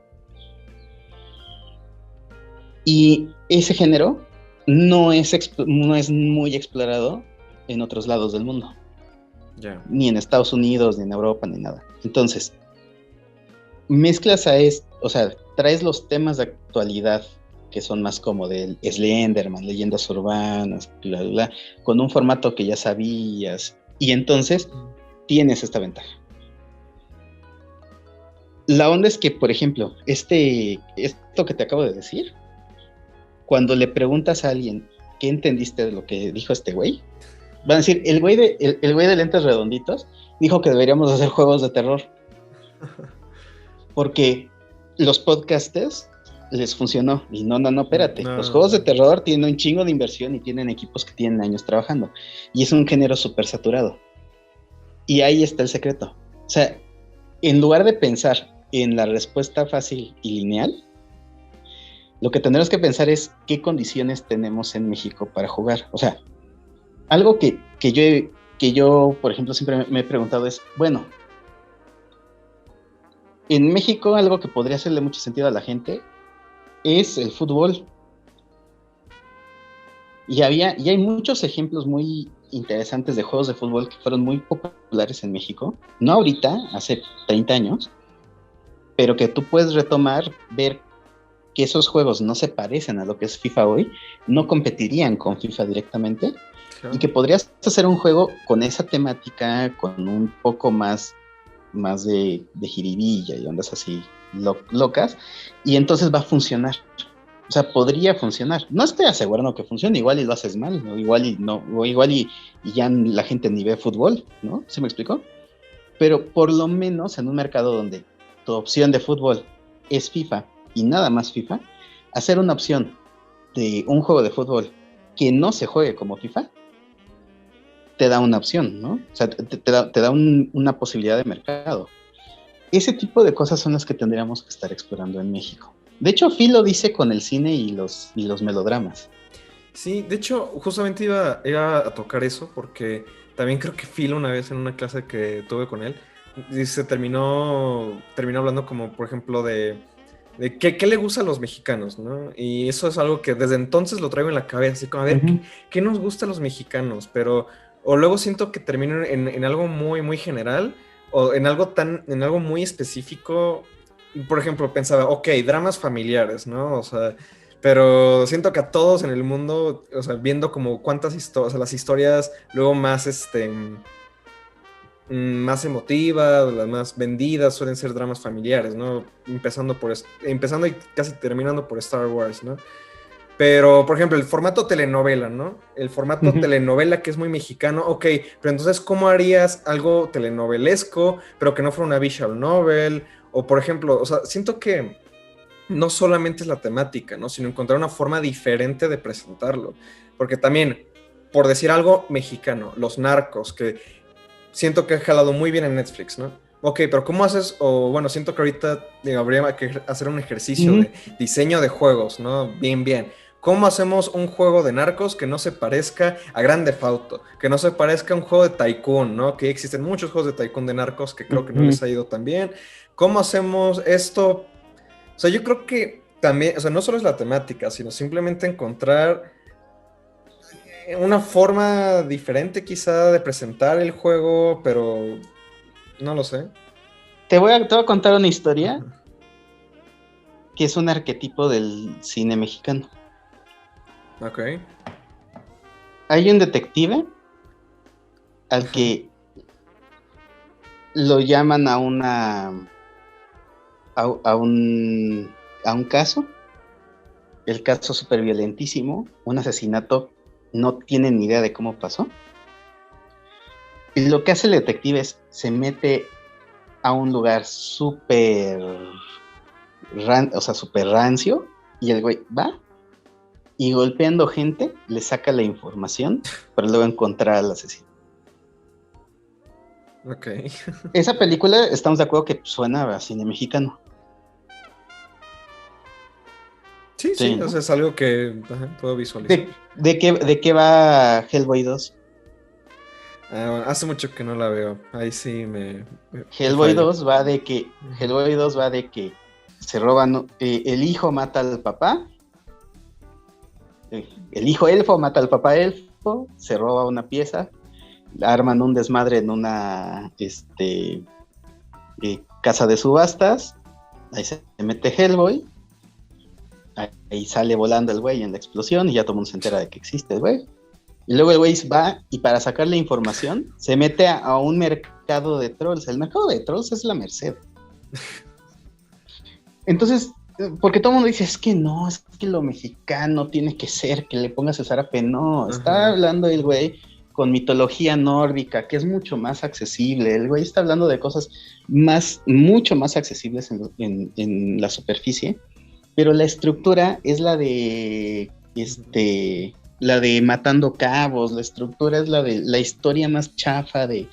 y ese género no es muy explorado en otros lados del mundo. Yeah. Ni en Estados Unidos, ni en Europa, ni nada. Entonces, mezclas o sea, traes los temas de actualidad que son más como del Slenderman, leyendas urbanas, bla, bla, bla, con un formato que ya sabías, y entonces tienes esta ventaja. La onda es que, por ejemplo, esto que te acabo de decir, cuando le preguntas a alguien qué entendiste de lo que dijo este güey, van a decir, el güey de lentes redonditos dijo que deberíamos hacer juegos de terror. Porque los podcasters les funcionó. Y no, espérate. No. Los juegos de terror tienen un chingo de inversión y tienen equipos que tienen años trabajando. Y es un género súper saturado. Y ahí está el secreto. O sea, en lugar de pensar en la respuesta fácil y lineal, lo que tendremos que pensar es qué condiciones tenemos en México para jugar. O sea, algo que yo, por ejemplo, siempre me he preguntado es, bueno, en México algo que podría hacerle mucho sentido a la gente es el fútbol. Y hay muchos ejemplos muy interesantes de juegos de fútbol que fueron muy populares en México. No ahorita, hace 30 años, pero que tú puedes retomar, ver que esos juegos no se parecen a lo que es FIFA hoy, no competirían con FIFA directamente, y que podrías hacer un juego con esa temática, con un poco más de jiribilla y ondas así locas, y entonces va a funcionar. O sea, podría funcionar. No estoy asegurando que funcione, igual y lo haces mal, ¿no? Igual y no, o igual y ya la gente ni ve fútbol, ¿no? ¿Se me explicó? Pero por lo menos en un mercado donde tu opción de fútbol es FIFA y nada más FIFA, hacer una opción de un juego de fútbol que no se juegue como FIFA, te da una opción, ¿no? O sea, te da una posibilidad de mercado. Ese tipo de cosas son las que tendríamos que estar explorando en México. De hecho, Phil lo dice con el cine y los melodramas. Sí, de hecho, justamente iba a tocar eso porque también creo que Phil una vez en una clase que tuve con él, terminó hablando como, por ejemplo, de qué le gusta a los mexicanos, ¿no? Y eso es algo que desde entonces lo traigo en la cabeza, así como, a ver, ¿qué nos gusta a los mexicanos? Pero, o luego siento que termino en algo muy, muy general, o en algo muy específico. Por ejemplo, pensaba, ok, dramas familiares, ¿no? O sea, pero siento que a todos en el mundo, o sea, viendo como cuántas historias, o sea, las historias luego más, más emotivas, las más vendidas suelen ser dramas familiares, ¿no? Empezando y casi terminando por Star Wars, ¿no? Pero, por ejemplo, el formato telenovela, ¿no? El formato telenovela que es muy mexicano, ok, pero entonces, ¿cómo harías algo telenovelesco, pero que no fuera una visual novel? O, por ejemplo, o sea, siento que no solamente es la temática, ¿no? Sino encontrar una forma diferente de presentarlo. Porque también, por decir algo mexicano, los narcos, que siento que ha jalado muy bien en Netflix, ¿no? Ok, pero ¿cómo haces? O bueno, siento que ahorita habría que hacer un ejercicio de diseño de juegos, ¿no? Bien, bien. ¿Cómo hacemos un juego de narcos que no se parezca a Grand Theft Auto? Que no se parezca a un juego de Tycoon, ¿no? Que existen muchos juegos de Tycoon de narcos que creo que no les ha ido tan bien. ¿Cómo hacemos esto? O sea, yo creo que también, o sea, no solo es la temática, sino simplemente encontrar una forma diferente quizá de presentar el juego, pero no lo sé. Te voy a contar una historia Ajá. que es un arquetipo del cine mexicano. Ok. Hay un detective al Ajá. que lo llaman a un caso, el caso súper violentísimo, un asesinato, no tienen ni idea de cómo pasó. Y lo que hace el detective es, se mete a un lugar o sea, súper rancio, y el güey va y golpeando gente, le saca la información para luego encontrar al asesino. Ok. Esa película, estamos de acuerdo que suena a cine mexicano. Sí, Sí, sí, o ¿no? sea, es algo que ajá, puedo visualizar. ¿De qué va Hellboy 2? Ah, bueno, hace mucho que no la veo. Ahí sí me Hellboy falla. 2 va de que, Ujú. Hellboy 2 va de que se roban, el hijo mata al papá, el hijo elfo mata al papá elfo, se roba una pieza, arman un desmadre en una casa de subastas, ahí se mete Hellboy, ahí sale volando el güey en la explosión y ya todo el mundo se entera de que existe el güey. Y luego el güey va y para sacarle información se mete a un mercado de trolls. El mercado de trolls es la Merced. Entonces, porque todo el mundo dice, es que no, es que lo mexicano tiene que ser que le pongas el zarape. No, está Ajá. hablando el güey con mitología nórdica, que es mucho más accesible. El güey está hablando de cosas mucho más accesibles en la superficie, pero la estructura es la de Matando Cabos, la estructura es la de la historia más chafa de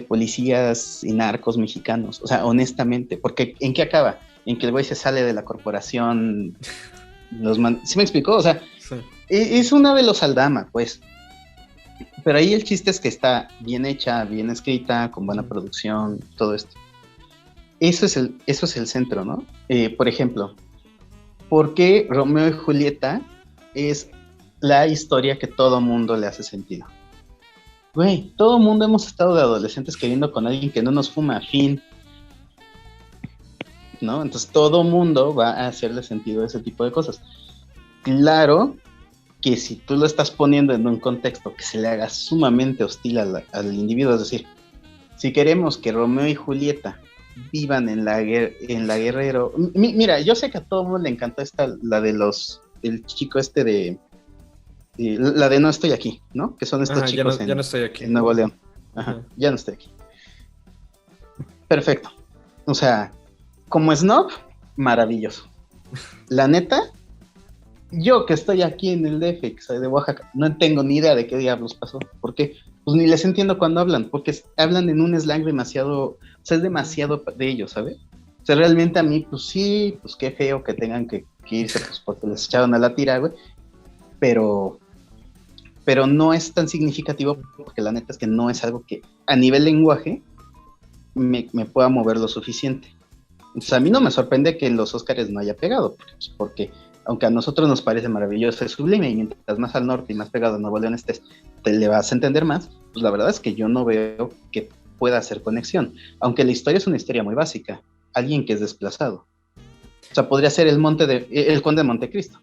policías y narcos mexicanos. O sea, honestamente, porque ¿en qué acaba? En que el güey se sale de la corporación. ¿Sí me explicó? O sea, Sí. es una de los Aldama, pues. Pero ahí el chiste es que está bien hecha, bien escrita, con buena producción, todo esto. Eso es el centro, ¿no? Por ejemplo, ¿por qué Romeo y Julieta es la historia que todo mundo le hace sentido? Güey, todo mundo hemos estado de adolescentes queriendo con alguien que no nos fuma, fin, ¿no? Entonces todo mundo va a hacerle sentido a ese tipo de cosas. Claro que si tú lo estás poniendo en un contexto que se le haga sumamente hostil al individuo, es decir, si queremos que Romeo y Julieta vivan en la Guerrero, mira, yo sé que a todo el mundo le encantó la de el chico este la de No estoy aquí, ¿no? Que son estos chicos ya no estoy aquí. en Nuevo León. Ajá, ya no estoy aquí. Perfecto. O sea, como snob, maravilloso. La neta, yo que estoy aquí en el DF, que soy de Oaxaca, no tengo ni idea de qué diablos pasó. ¿Por qué? Pues ni les entiendo cuando hablan, porque hablan en un slang demasiado, o sea, es demasiado de ellos, ¿sabes? O sea, realmente a mí, pues sí, pues qué feo que tengan que irse, pues porque les echaron a la tira, güey, pero no es tan significativo, porque la neta es que no es algo que a nivel lenguaje me pueda mover lo suficiente. Entonces a mí no me sorprende que en los Óscares no haya pegado, porque aunque a nosotros nos parece maravilloso, es sublime, y mientras más al norte y más pegado a Nuevo León estés, te le vas a entender más, pues la verdad es que yo no veo que pueda hacer conexión, aunque la historia es una historia muy básica, alguien que es desplazado. O sea, podría ser el Conde de Montecristo,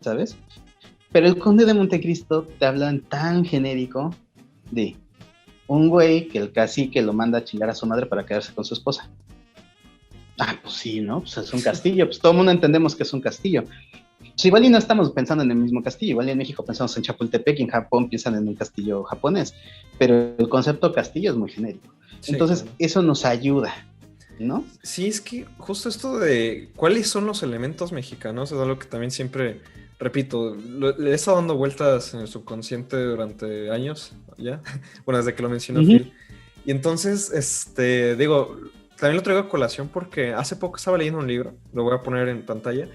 ¿sabes? Pero el Conde de Montecristo te hablan tan genérico de un güey que el cacique lo manda a chingar a su madre para quedarse con su esposa. Ah, pues sí, ¿no? Pues es un castillo, pues todo el mundo entendemos que es un castillo. Pues igual y no estamos pensando en el mismo castillo, igual y en México pensamos en Chapultepec, y en Japón piensan en un castillo japonés, pero el concepto castillo es muy genérico. Sí, entonces, claro, eso nos ayuda, ¿no? Sí, es que justo esto de cuáles son los elementos mexicanos es algo que también siempre repito, le he estado dando vueltas en el subconsciente durante años, ya, bueno, desde que lo mencionó Phil. Y entonces, digo, también lo traigo a colación porque hace poco estaba leyendo un libro, lo voy a poner en pantalla,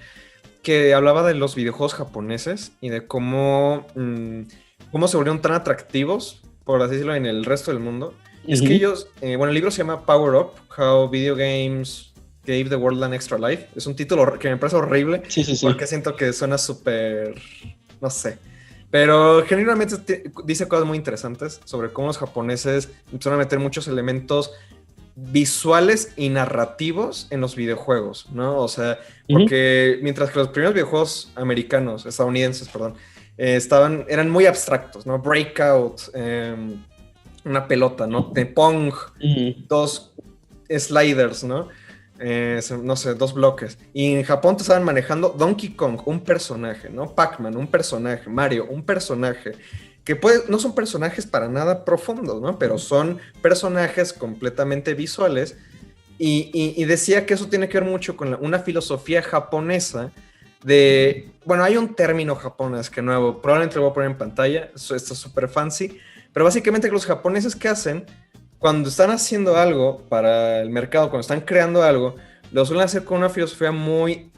que hablaba de los videojuegos japoneses y de cómo se volvieron tan atractivos, por así decirlo, en el resto del mundo. Es que ellos, bueno, el libro se llama Power Up, How Video Games Gave the World an Extra Life. Es un título que me parece horrible, sí. Porque siento que suena súper, no sé. Pero genuinamente dice cosas muy interesantes sobre cómo los japoneses empezaron a meter muchos elementos visuales y narrativos en los videojuegos, ¿no? O sea, porque mientras que los primeros videojuegos estadounidenses, perdón, eran muy abstractos, ¿no? Breakout, una pelota, ¿no? De Pong, dos sliders, ¿no? No sé, 2 bloques. Y en Japón te estaban manejando Donkey Kong, un personaje, ¿no? Pac-Man, un personaje, Mario, un personaje, que no son personajes para nada profundos, ¿no? Pero son personajes completamente visuales. Y decía que eso tiene que ver mucho con una filosofía japonesa de... Bueno, hay un término japonés que nuevo, probablemente lo voy a poner en pantalla, esto es súper fancy, pero básicamente los japoneses, ¿qué hacen? Cuando están haciendo algo para el mercado, cuando están creando algo, lo suelen hacer con una filosofía muy...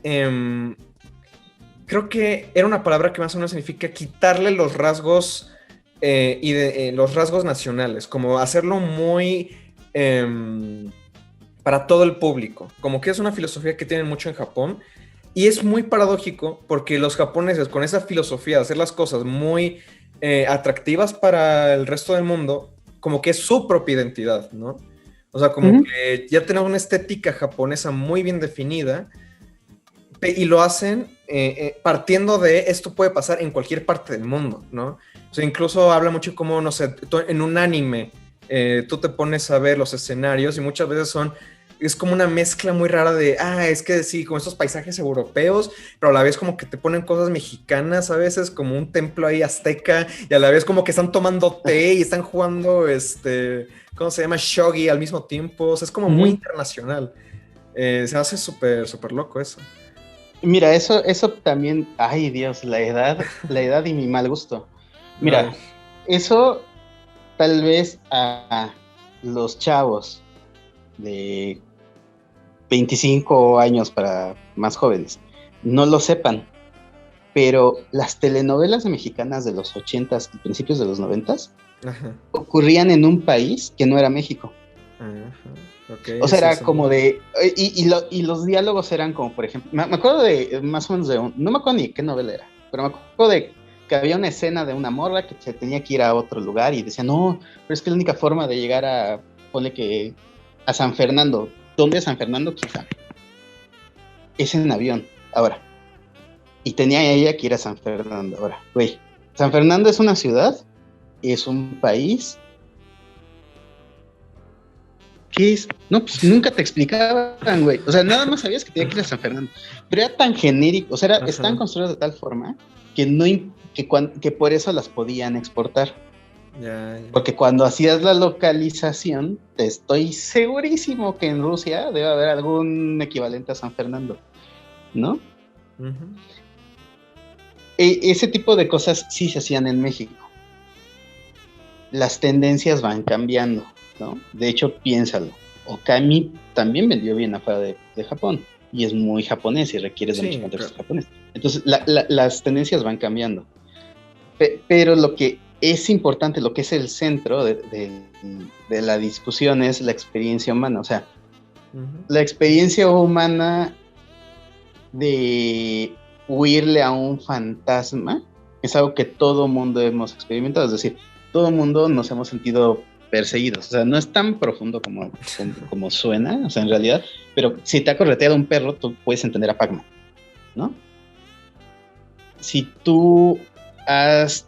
creo que era una palabra que más o menos significa quitarle los rasgos los rasgos nacionales, como hacerlo muy para todo el público, como que es una filosofía que tienen mucho en Japón, y es muy paradójico porque los japoneses con esa filosofía de hacer las cosas muy atractivas para el resto del mundo, como que es su propia identidad, ¿no? O sea, como que ya tenemos una estética japonesa muy bien definida y lo hacen partiendo de esto puede pasar en cualquier parte del mundo, ¿no? O sea, incluso habla mucho como, no sé, en un anime tú te pones a ver los escenarios y muchas veces es como una mezcla muy rara de, es que sí, como estos paisajes europeos, pero a la vez como que te ponen cosas mexicanas a veces, como un templo ahí azteca, y a la vez como que están tomando té y están jugando, ¿cómo se llama? Shogi al mismo tiempo, o sea, es como muy internacional. Se hace súper, súper loco eso. Mira, eso también, ay Dios, la edad y mi mal gusto. Mira, eso tal vez a los chavos de 25 años para más jóvenes no lo sepan, pero las telenovelas mexicanas de los 80s y principios de los 90s ocurrían en un país que no era México. Okay, o sea, era como de... Y los diálogos eran como, por ejemplo... Me acuerdo de más o menos de no me acuerdo ni qué novela era, pero me acuerdo de que había una escena de una morra que se tenía que ir a otro lugar y decía, no, pero es que la única forma de llegar a... Ponle que... a San Fernando. ¿Dónde es San Fernando? Quizá. Es en avión. Ahora, Y tenía ella que ir a San Fernando. Ahora, güey, San Fernando es una ciudad, es un país. ¿Qué es? No, pues nunca te explicaban, güey. O sea, nada más sabías que tenía que ir a San Fernando. Pero era tan genérico, o sea, estaban construidos de tal forma que, que por eso las podían exportar. Ya. Porque cuando hacías la localización, te estoy segurísimo que en Rusia debe haber algún equivalente a San Fernando, ¿no? Uh-huh. Ese tipo de cosas sí se hacían en México. Las tendencias van cambiando, ¿no? De hecho, piénsalo. Okami también vendió bien afuera de Japón y es muy japonés y requiere de mucho contexto japonés. Entonces, las tendencias van cambiando. Pero lo que es importante, lo que es el centro de la discusión es la experiencia humana. O sea, la experiencia humana de huirle a un fantasma es algo que todo mundo hemos experimentado. Es decir, todo mundo nos hemos sentido perseguidos. O sea, no es tan profundo como suena, o sea, en realidad, pero si te ha correteado un perro, tú puedes entender a Pac-Man, ¿no? Si tú has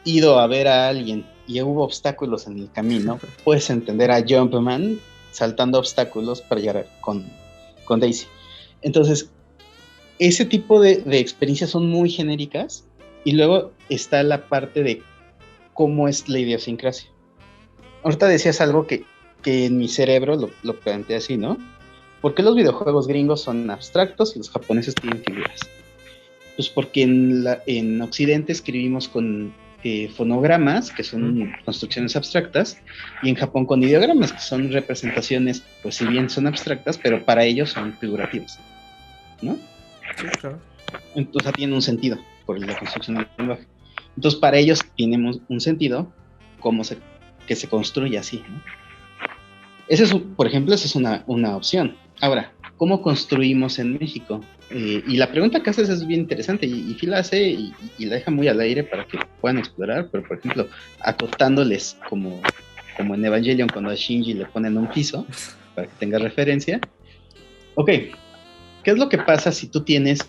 ido a ver a alguien y hubo obstáculos en el camino, puedes entender a Jumpman saltando obstáculos para llegar con Daisy. Entonces, ese tipo de experiencias son muy genéricas y luego está la parte de cómo es la idiosincrasia. Ahorita decías algo que en mi cerebro lo planteé así, ¿no? ¿Por qué los videojuegos gringos son abstractos y los japoneses tienen figuras? Pues porque en Occidente escribimos con fonogramas, que son construcciones abstractas, y en Japón con ideogramas, que son representaciones, pues si bien son abstractas, pero para ellos son figurativas, ¿no? Sí, claro. Entonces tiene un sentido por la construcción del lenguaje. Entonces para ellos tiene un sentido que se construye así, ¿no? Por ejemplo, esa es una opción. Ahora, ¿cómo construimos en México? Y la pregunta que haces es bien interesante y Phil la hace y la deja muy al aire para que puedan explorar, pero por ejemplo, acotándoles como en Evangelion cuando a Shinji le ponen un piso para que tenga referencia. Ok, ¿qué es lo que pasa si tú tienes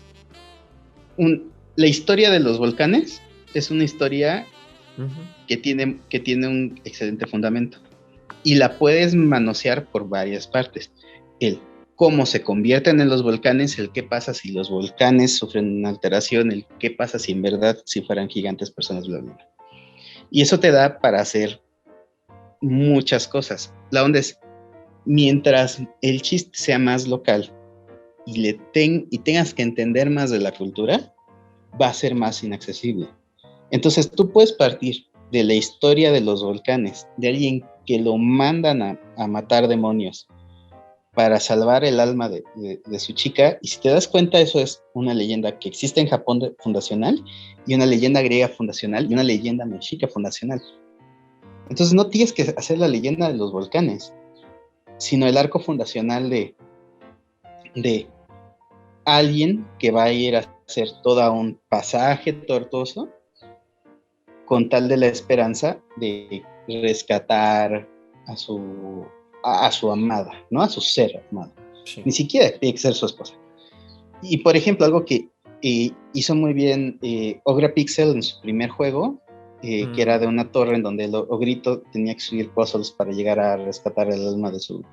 la historia de los volcanes? Es una historia que tiene un excelente fundamento y la puedes manosear por varias partes. El cómo se convierten en los volcanes, el qué pasa si los volcanes sufren una alteración, el qué pasa si en verdad si fueran gigantes personas, bla, bla, bla. Y eso te da para hacer muchas cosas. La onda es, mientras el chiste sea más local y tengas que entender más de la cultura, va a ser más inaccesible. Entonces tú puedes partir de la historia de los volcanes, de alguien que lo mandan a matar demonios para salvar el alma de su chica, y si te das cuenta, eso es una leyenda que existe en Japón fundacional, y una leyenda griega fundacional, y una leyenda mexica fundacional. Entonces no tienes que hacer la leyenda de los volcanes, sino el arco fundacional de alguien que va a ir a hacer todo un pasaje tortuoso con tal de la esperanza de rescatar a su amada, ¿no? A su ser amado. Sí. Ni siquiera tiene que ser su esposa. Y por ejemplo, algo que hizo muy bien Ogra Pixel en su primer juego, que era de una torre en donde el ogrito tenía que subir puzzles para llegar a rescatar el alma de su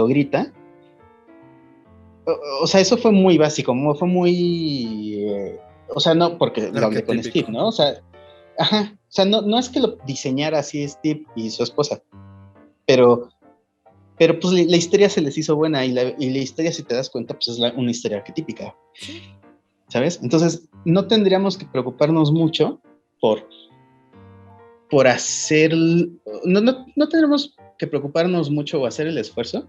ogrita. O sea, eso fue muy básico, fue muy... o sea, no, porque lo hablé con Steve, ¿no? O sea, ajá, o sea, no es que lo diseñara así Steve y su esposa, pero pues la historia se les hizo buena y la historia, si te das cuenta, pues es una historia arquetípica, ¿sabes? Entonces, no tendríamos que preocuparnos mucho por hacer, no tendríamos que preocuparnos mucho o hacer el esfuerzo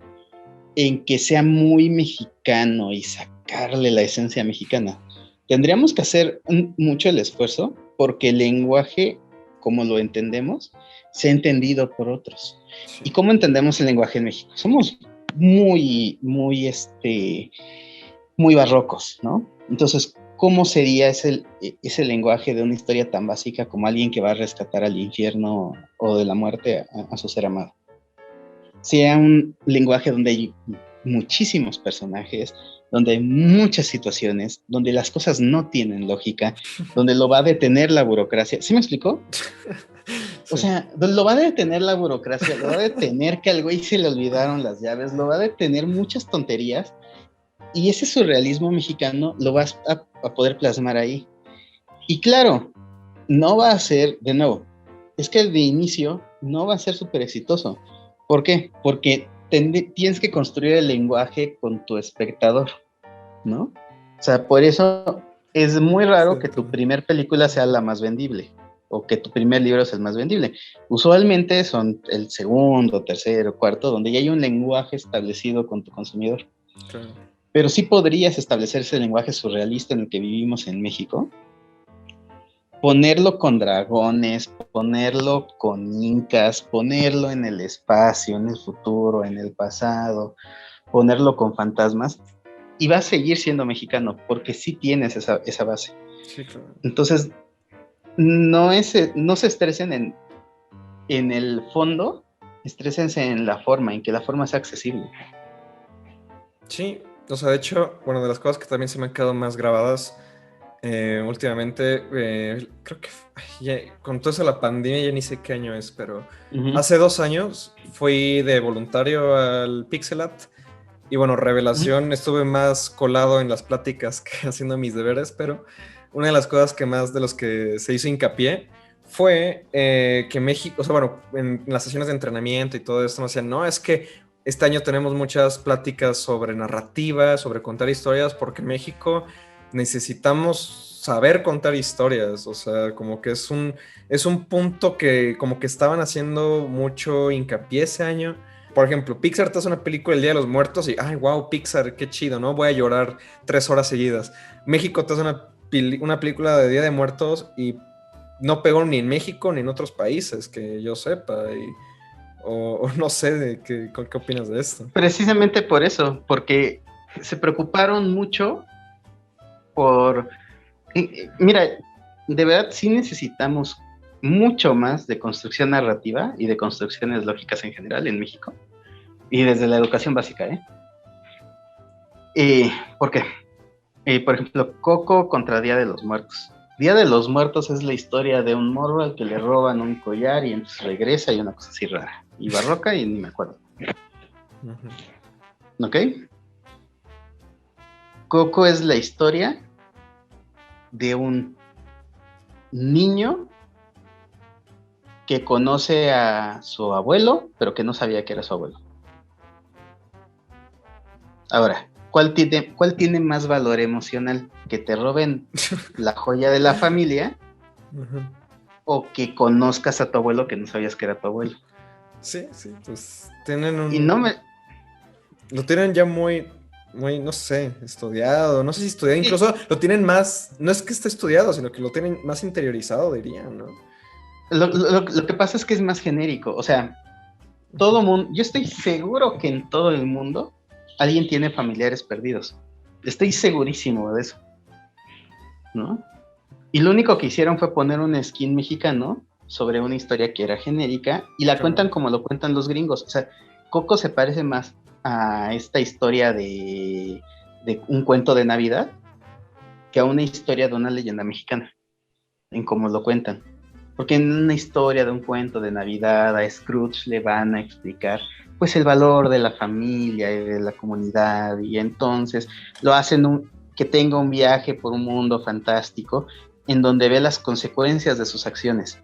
en que sea muy mexicano y sacarle la esencia mexicana. Tendríamos que hacer mucho el esfuerzo porque el lenguaje, como lo entendemos, se ha entendido por otros. Sí. ¿Y cómo entendemos el lenguaje en México? Somos muy barrocos, ¿no? Entonces, ¿cómo sería ese lenguaje de una historia tan básica como alguien que va a rescatar al infierno o de la muerte a su ser amado? Sea un lenguaje donde hay muchísimos personajes, donde hay muchas situaciones, donde las cosas no tienen lógica, donde lo va a detener la burocracia. ¿Sí me explicó? O Sí. sea, lo va a detener la burocracia, lo va a detener que al güey se le olvidaron las llaves, lo va a detener muchas tonterías, y ese surrealismo mexicano lo vas a poder plasmar ahí. Y claro, no va a ser, de nuevo, es que de inicio no va a ser súper exitoso. ¿Por qué? Porque tienes que construir el lenguaje con tu espectador, ¿no? O sea, por eso es muy raro que tu primer película sea la más vendible o que tu primer libro sea el más vendible. Usualmente son el segundo, tercero, cuarto, donde ya hay un lenguaje establecido con tu consumidor. Claro. Pero sí podrías establecer ese lenguaje surrealista en el que vivimos en México, ponerlo con dragones, ponerlo con incas, ponerlo en el espacio, en el futuro, en el pasado, ponerlo con fantasmas, y va a seguir siendo mexicano, porque sí tienes esa base. Sí, claro. Entonces, no se estresen en el fondo, estrésense en la forma, en que la forma sea accesible. Sí, o sea, de hecho, bueno, de las cosas que también se me han quedado más grabadas últimamente, creo que con toda esa la pandemia, ya ni sé qué año es, pero hace 2 años fui de voluntario al Pixelat. Y bueno, revelación, estuve más colado en las pláticas que haciendo mis deberes, pero una de las cosas que más de los que se hizo hincapié fue que México, o sea, bueno, en las sesiones de entrenamiento y todo esto nos decían, no, es que este año tenemos muchas pláticas sobre narrativa, sobre contar historias, porque en México necesitamos saber contar historias, o sea, como que es un punto que como que estaban haciendo mucho hincapié ese año. Por ejemplo, Pixar te hace una película El Día de los Muertos y, ay, wow, Pixar, qué chido, ¿no? Voy a llorar 3 horas seguidas. México te hace una película de Día de Muertos y no pegó ni en México ni en otros países, que yo sepa. O no sé, ¿qué opinas de esto? Precisamente por eso, porque se preocuparon mucho por... Mira, de verdad sí necesitamos mucho más de construcción narrativa y de construcciones lógicas en general en México, y desde la educación básica, ¿eh? ¿Por qué? Por ejemplo, Coco contra Día de los Muertos. Día de los Muertos es la historia de un morro al que le roban un collar y entonces regresa y una cosa así rara. Y barroca y ni me acuerdo. ¿Ok? Coco es la historia de un niño que conoce a su abuelo, pero que no sabía que era su abuelo. Ahora, ¿cuál tiene más valor emocional? ¿Que te roben la joya de la familia o que conozcas a tu abuelo que no sabías que era tu abuelo? Sí, pues tienen Y no me... Lo tienen ya muy, no sé, estudiado. No sé si estudiado, Sí. incluso lo tienen más, no es que esté estudiado, sino que lo tienen más interiorizado, diría, ¿no? Lo que pasa es que es más genérico. O sea, todo mundo, yo estoy seguro que en todo el mundo alguien tiene familiares perdidos. Estoy segurísimo de eso, ¿no? Y lo único que hicieron fue poner un skin mexicano sobre una historia que era genérica y la cuentan como lo cuentan los gringos. O sea, Coco se parece más a esta historia de un cuento de Navidad que a una historia de una leyenda mexicana, en cómo lo cuentan. Porque en una historia de un cuento de Navidad a Scrooge le van a explicar pues el valor de la familia y de la comunidad, y entonces lo hacen que tenga un viaje por un mundo fantástico en donde ve las consecuencias de sus acciones.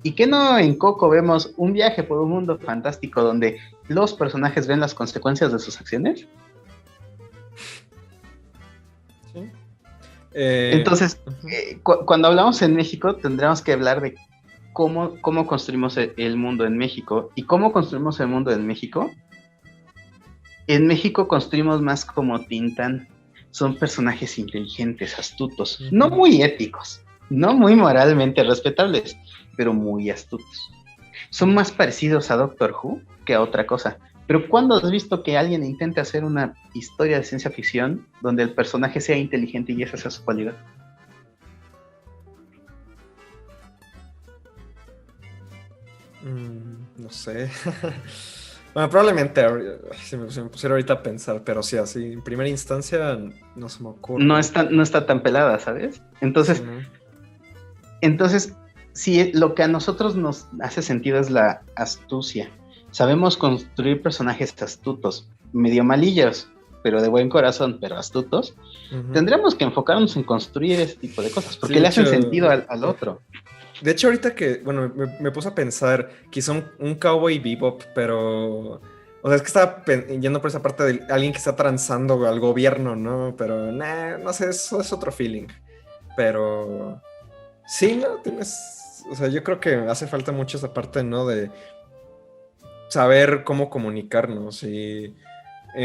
¿Y qué no en Coco vemos un viaje por un mundo fantástico donde los personajes ven las consecuencias de sus acciones? Sí. Entonces, cuando hablamos en México, tendríamos que hablar de cómo construimos el mundo en México. ¿Y cómo construimos el mundo en México? En México construimos más como Tintán. Son personajes inteligentes, astutos, no muy éticos, no muy moralmente respetables, pero muy astutos. Son más parecidos a Doctor Who que a otra cosa. Pero ¿cuándo has visto que alguien intente hacer una historia de ciencia ficción donde el personaje sea inteligente y esa sea su cualidad? No sé. Bueno, probablemente se me pusiera ahorita a pensar, pero sí, así, en primera instancia no se me ocurre. No está tan pelada, ¿sabes? Sí, Entonces, ¿no? entonces, sí, lo que a nosotros nos hace sentido es la astucia. Sabemos construir personajes astutos, medio malillos, pero de buen corazón, pero astutos. Ujú. Tendremos que enfocarnos en construir ese tipo de cosas, Sí, porque le hacen sentido al otro. de hecho, ahorita que, bueno, me puse a pensar, quizá un Cowboy Bebop, pero, o sea, es que estaba yendo por esa parte de alguien que está transando al gobierno, ¿no? Pero, nah, no sé, eso es otro feeling. Pero, sí, ¿no? Tienes, o sea, yo creo que hace falta mucho esa parte, ¿no? De saber cómo comunicarnos y,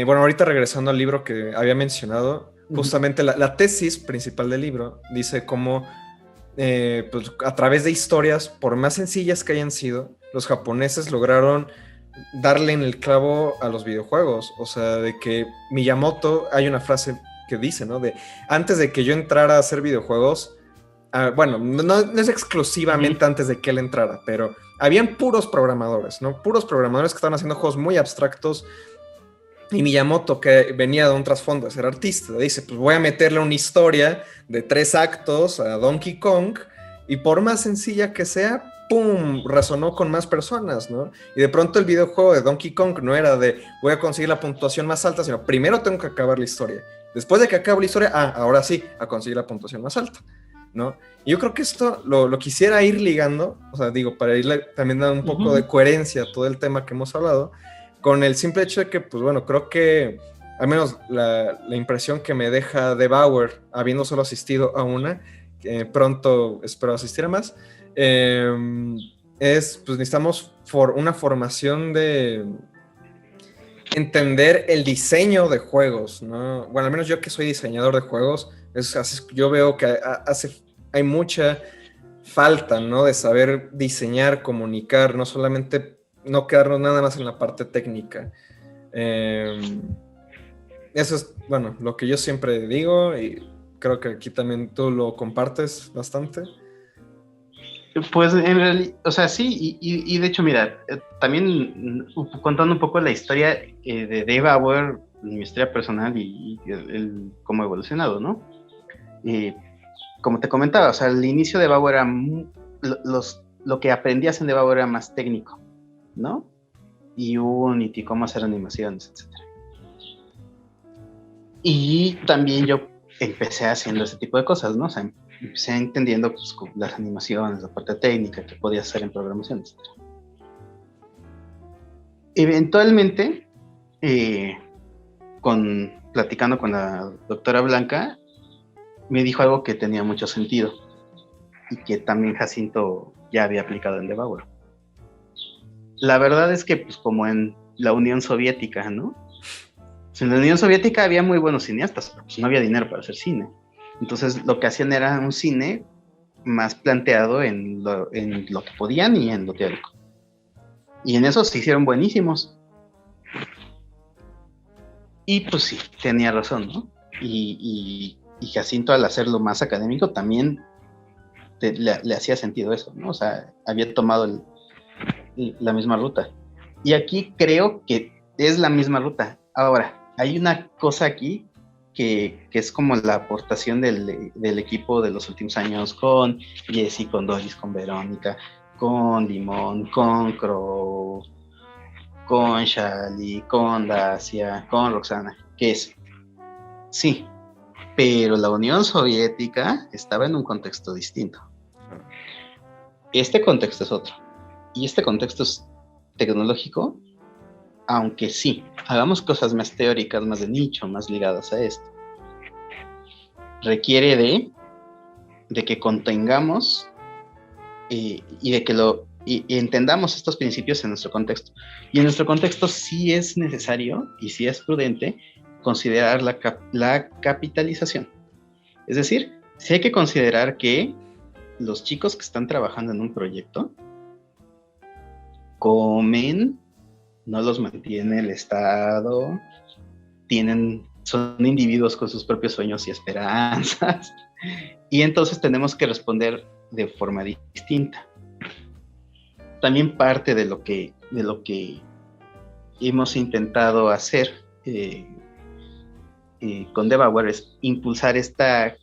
bueno, ahorita regresando al libro que había mencionado, Ujú. justamente la tesis principal del libro dice cómo pues, a través de historias, por más sencillas que hayan sido, los japoneses lograron darle en el clavo a los videojuegos. O sea, de que Miyamoto, hay una frase que dice, ¿no? De antes de que yo entrara a hacer videojuegos, bueno, no es exclusivamente Ujú. antes de que él entrara, pero habían puros programadores, ¿no? Puros programadores que estaban haciendo juegos muy abstractos. Y Miyamoto, que venía de un trasfondo de ser artista, dice, pues voy a meterle una historia de 3 actos a Donkey Kong y por más sencilla que sea, ¡pum!, resonó con más personas, ¿no? Y de pronto el videojuego de Donkey Kong no era de voy a conseguir la puntuación más alta, sino primero tengo que acabar la historia. Después de que acabe la historia, ahora sí, a conseguir la puntuación más alta, ¿no? Y yo creo que esto lo quisiera ir ligando, o sea, digo, para irle también dando un poco de Ujú. coherencia a todo el tema que hemos hablado, con el simple hecho de que, pues bueno, creo que al menos la impresión que me deja de Bauer, habiendo solo asistido a una, que pronto espero asistir a más, eh, es, pues necesitamos una formación de entender el diseño de juegos, ¿no? Bueno, al menos yo que soy diseñador de juegos, yo veo que hay mucha falta, ¿no? De saber diseñar, comunicar, no solamente no quedarnos nada más en la parte técnica. Eh, Eso es, bueno, lo que yo siempre digo y creo que aquí también tú lo compartes bastante. Pues en realidad, o sea, sí, y de hecho, mira, también contando un poco la historia de Dave Bauer, mi historia personal y cómo ha evolucionado, ¿no? Eh, Como te comentaba, o sea, el inicio de Bauer era lo que aprendías en de Bauer era más técnico, ¿no? Y Unity, cómo hacer animaciones, etcétera. Y también yo empecé haciendo ese tipo de cosas, ¿no? O sea, empecé entendiendo pues, las animaciones, la parte técnica que podía hacer en programación, etc. Eventualmente, eh, platicando con la doctora Blanca, me dijo algo que tenía mucho sentido y que también Jacinto ya había aplicado en Devour. La verdad es que, pues como en la Unión Soviética, ¿no? En la Unión Soviética había muy buenos cineastas, pero pues no había dinero para hacer cine. Entonces lo que hacían era un cine más planteado en lo que podían y en lo teórico. Y en eso se hicieron buenísimos. Y pues sí, tenía razón, ¿no? Y Jacinto al hacerlo más académico también le hacía sentido eso, ¿no? O sea, había tomado la misma ruta. Y aquí creo que es la misma ruta. Ahora, hay una cosa aquí que es como la aportación del equipo de los últimos años con Jesse, con Doris, con Verónica, con Limón, con Crow, con Shali, con Dacia, con Roxana, que es, sí, pero la Unión Soviética estaba en un contexto distinto. Este contexto es otro. Y este contexto es tecnológico, aunque sí, hagamos cosas más teóricas, más de nicho, más ligadas a esto. Requiere de que contengamos y de que y entendamos estos principios en nuestro contexto. Y en nuestro contexto sí es necesario y sí es prudente considerar la capitalización. Es decir, sí hay que considerar que los chicos que están trabajando en un proyecto comen, no los mantiene el Estado, son individuos con sus propios sueños y esperanzas, y entonces tenemos que responder de forma distinta. También parte de lo que hemos intentado hacer con Devouer es impulsar esta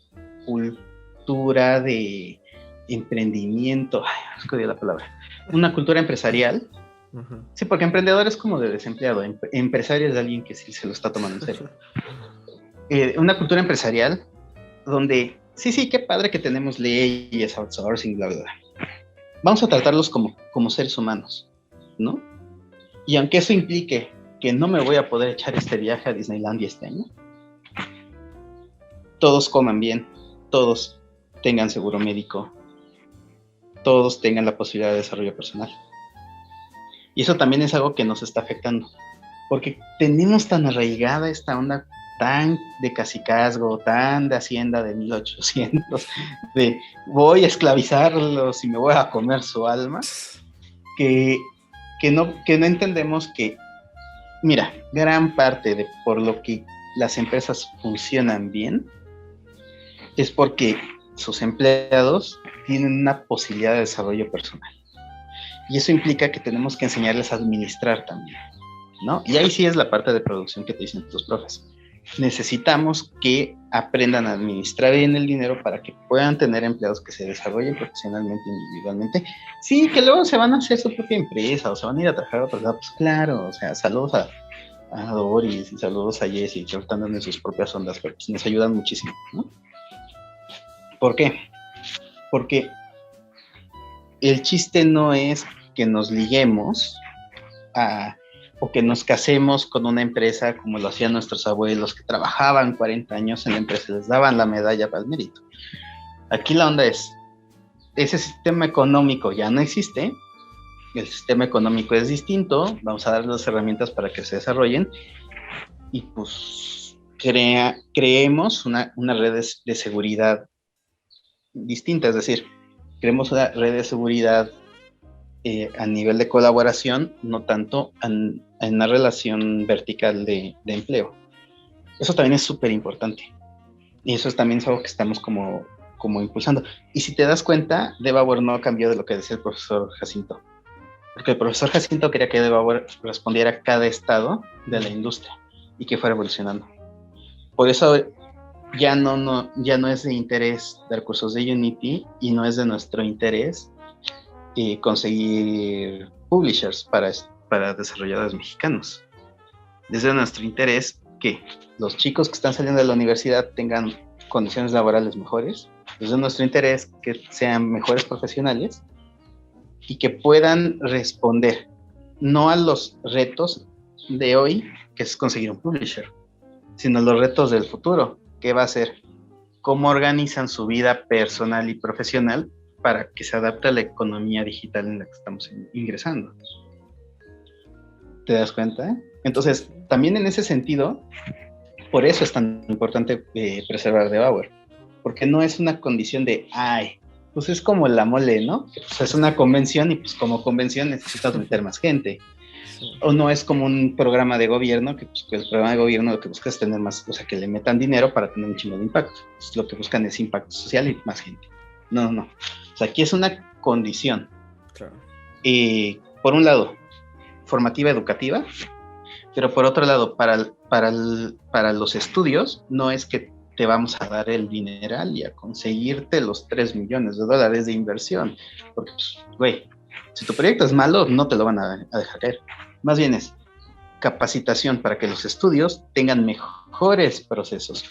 cultura de emprendimiento, es que odio la palabra, una cultura empresarial. Uh-huh. Sí, porque emprendedor es como de desempleado, empresario es de alguien que sí se lo está tomando en serio. Una cultura empresarial donde, sí, qué padre que tenemos leyes, outsourcing, bla, bla, bla. Vamos a tratarlos como seres humanos, ¿no? Y aunque eso implique que no me voy a poder echar este viaje a Disneylandia este año, todos coman bien, todos tengan seguro médico, todos tengan la posibilidad de desarrollo personal. Y eso también es algo que nos está afectando, porque tenemos tan arraigada esta onda tan de cacicazgo, tan de hacienda de 1800, de voy a esclavizarlos y me voy a comer su alma, que no entendemos que, mira, gran parte de por lo que las empresas funcionan bien es porque sus empleados tienen una posibilidad de desarrollo personal. Y eso implica que tenemos que enseñarles a administrar también, ¿no? Y ahí sí es la parte de producción que te dicen tus profes. Necesitamos que aprendan a administrar bien el dinero para que puedan tener empleados que se desarrollen profesionalmente, individualmente. Sí, que luego se van a hacer su propia empresa o se van a ir a trabajar a otros lados. Pues claro, o sea, saludos a Doris y saludos a Jessie, que ahorita andan en sus propias ondas, pero pues nos ayudan muchísimo, ¿no? ¿Por qué? Porque el chiste no es que nos liguemos o que nos casemos con una empresa como lo hacían nuestros abuelos que trabajaban 40 años en la empresa, les daban la medalla para el mérito. Aquí la onda es, ese sistema económico ya no existe, el sistema económico es distinto, vamos a darles las herramientas para que se desarrollen y pues creemos una red de seguridad distinta, es decir, creemos una red de seguridad a nivel de colaboración, no tanto en una relación vertical de empleo. Eso también es súper importante. Y eso también es algo que estamos como impulsando. Y si te das cuenta, Devouer no cambió de lo que decía el profesor Jacinto. Porque el profesor Jacinto quería que Devouer respondiera a cada estado de la industria y que fuera evolucionando. Por eso ya no es de interés dar cursos de Unity y no es de nuestro interés conseguir publishers para desarrolladores mexicanos. Desde nuestro interés que los chicos que están saliendo de la universidad tengan condiciones laborales mejores, desde nuestro interés que sean mejores profesionales y que puedan responder no a los retos de hoy, que es conseguir un publisher, sino a los retos del futuro, que va a ser cómo organizan su vida personal y profesional para que se adapte a la economía digital en la que estamos ingresando. ¿Te das cuenta? Entonces, también en ese sentido, por eso es tan importante preservar Devouer, porque no es una condición de, pues es como la mole, ¿no? Pues es una convención y pues como convención necesitas meter más gente. Sí. O no es como un programa de gobierno, que pues, el programa de gobierno lo que busca es tener más, o sea, que le metan dinero para tener un chingo de impacto. Entonces, lo que buscan es impacto social y más gente. No. O sea, aquí es una condición. Claro. Por un lado, formativa educativa, pero por otro lado, para los estudios, no es que te vamos a dar el dineral y a conseguirte los $3 millones de inversión. Porque, pues, güey, si tu proyecto es malo, no te lo van a dejar caer. Más bien es capacitación para que los estudios tengan mejores procesos,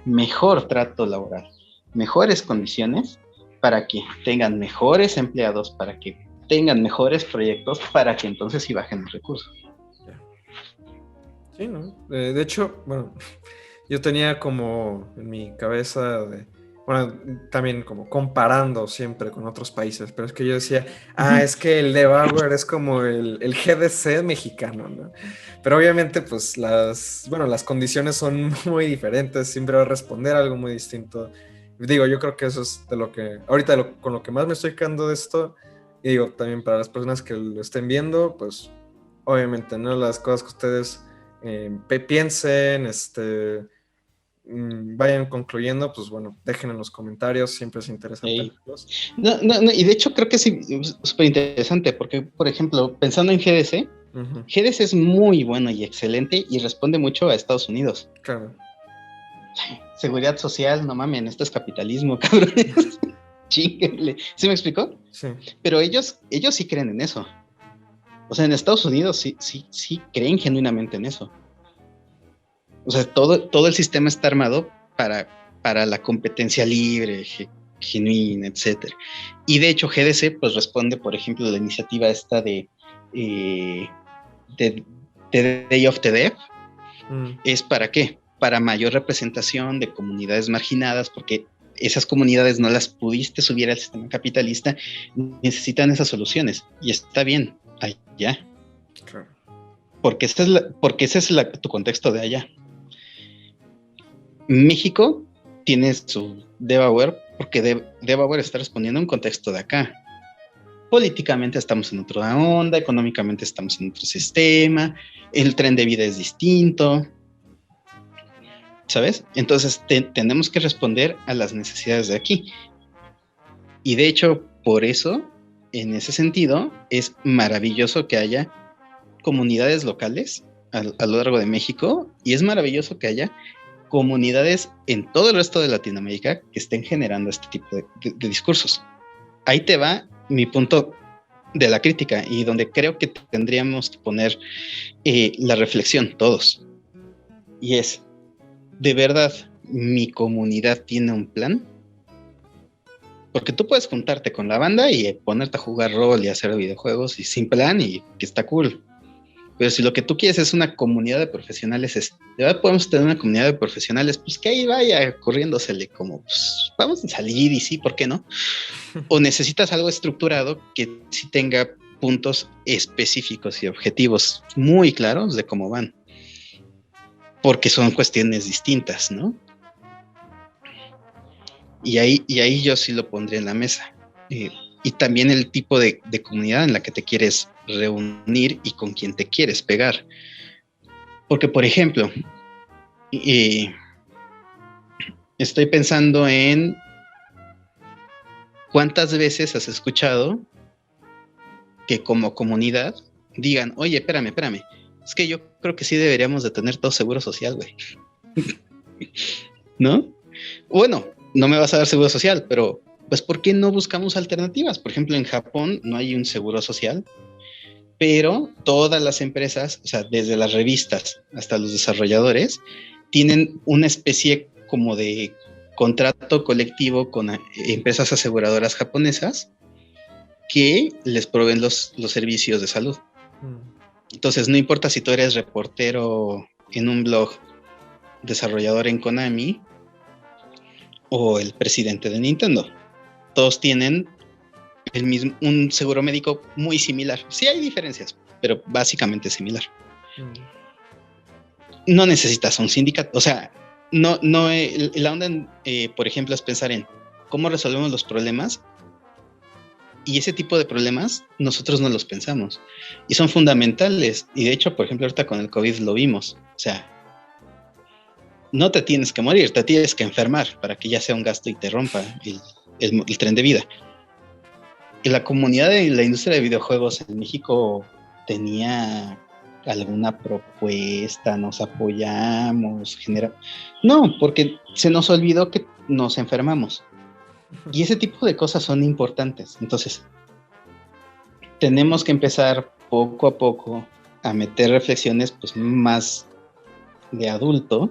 mejor trato laboral, mejores condiciones para que tengan mejores empleados, para que tengan mejores proyectos, para que entonces sí bajen los recursos. Sí, ¿no? De hecho, bueno, yo tenía como en mi cabeza, también como comparando siempre con otros países, pero es que yo decía, es que el Devouer es como el GDC mexicano, ¿no? Pero obviamente, pues, las condiciones son muy diferentes, siempre va a responder algo muy distinto. Digo, yo creo que eso es de lo que, ahorita con lo que más me estoy quedando de esto, y digo, también para las personas que lo estén viendo, pues, obviamente, ¿no? Las cosas que ustedes piensen, vayan concluyendo, pues bueno, dejen en los comentarios, siempre es interesante leerlos. No, y de hecho creo que sí, es súper interesante, porque, por ejemplo, pensando en GDC, Ujú. GDC es muy bueno y excelente y responde mucho a Estados Unidos. Claro. Seguridad social, no mames, esto es capitalismo, cabrones. Chíquenle. ¿Sí me explicó? Sí. Pero ellos sí creen en eso. O sea, en Estados Unidos sí creen genuinamente en eso. O sea, todo el sistema está armado para la competencia libre, genuina, etcétera. Y de hecho, GDC pues responde, por ejemplo, a la iniciativa esta eh, de Day of the Deaf. ¿Es para qué? Para mayor representación de comunidades marginadas, porque esas comunidades no las pudiste subir al sistema capitalista, necesitan esas soluciones. Y está bien, allá. Claro. Porque ese es tu contexto de allá. México tiene su DevAware porque DevAware está respondiendo a un contexto de acá. Políticamente estamos en otra onda, económicamente estamos en otro sistema, el tren de vida es distinto, ¿sabes? Entonces tenemos que responder a las necesidades de aquí. Y de hecho, por eso, en ese sentido, es maravilloso que haya comunidades locales a lo largo de México y es maravilloso que haya comunidades en todo el resto de Latinoamérica que estén generando este tipo de discursos. Ahí te va mi punto de la crítica y donde creo que tendríamos que poner la reflexión todos. Y es, ¿de verdad mi comunidad tiene un plan? Porque tú puedes juntarte con la banda y ponerte a jugar rol y hacer videojuegos y sin plan y que está cool. Pero si lo que tú quieres es una comunidad de profesionales, ¿de verdad podemos tener una comunidad de profesionales? Pues que ahí vaya corriéndosele como, pues vamos a salir y sí, ¿por qué no? O necesitas algo estructurado que sí tenga puntos específicos y objetivos muy claros de cómo van. Porque son cuestiones distintas, ¿no? Y ahí yo sí lo pondría en la mesa. Y también el tipo de comunidad en la que te quieres reunir y con quien te quieres pegar. Porque, por ejemplo, estoy pensando en cuántas veces has escuchado que como comunidad digan, oye, espérame, es que yo creo que sí deberíamos de tener todo seguro social, güey. ¿No? Bueno, no me vas a dar seguro social, pero pues ¿por qué no buscamos alternativas? Por ejemplo, en Japón no hay un seguro social, pero todas las empresas, o sea, desde las revistas hasta los desarrolladores, tienen una especie como de contrato colectivo con empresas aseguradoras japonesas que les proveen los servicios de salud. Entonces, no importa si tú eres reportero en un blog, desarrollador en Konami o el presidente de Nintendo, todos tienen un seguro médico muy similar. Sí hay diferencias, pero básicamente similar. No necesitas un sindicato, o sea, no, la onda, por ejemplo, es pensar en cómo resolvemos los problemas y ese tipo de problemas nosotros no los pensamos y son fundamentales. Y de hecho, por ejemplo, ahorita con el COVID lo vimos, o sea, no te tienes que morir, te tienes que enfermar para que ya sea un gasto y te rompa el tren de vida. Y la comunidad de la industria de videojuegos en México tenía alguna propuesta, nos apoyamos, no, porque se nos olvidó que nos enfermamos. Y ese tipo de cosas son importantes. Entonces, tenemos que empezar poco a poco a meter reflexiones pues más de adulto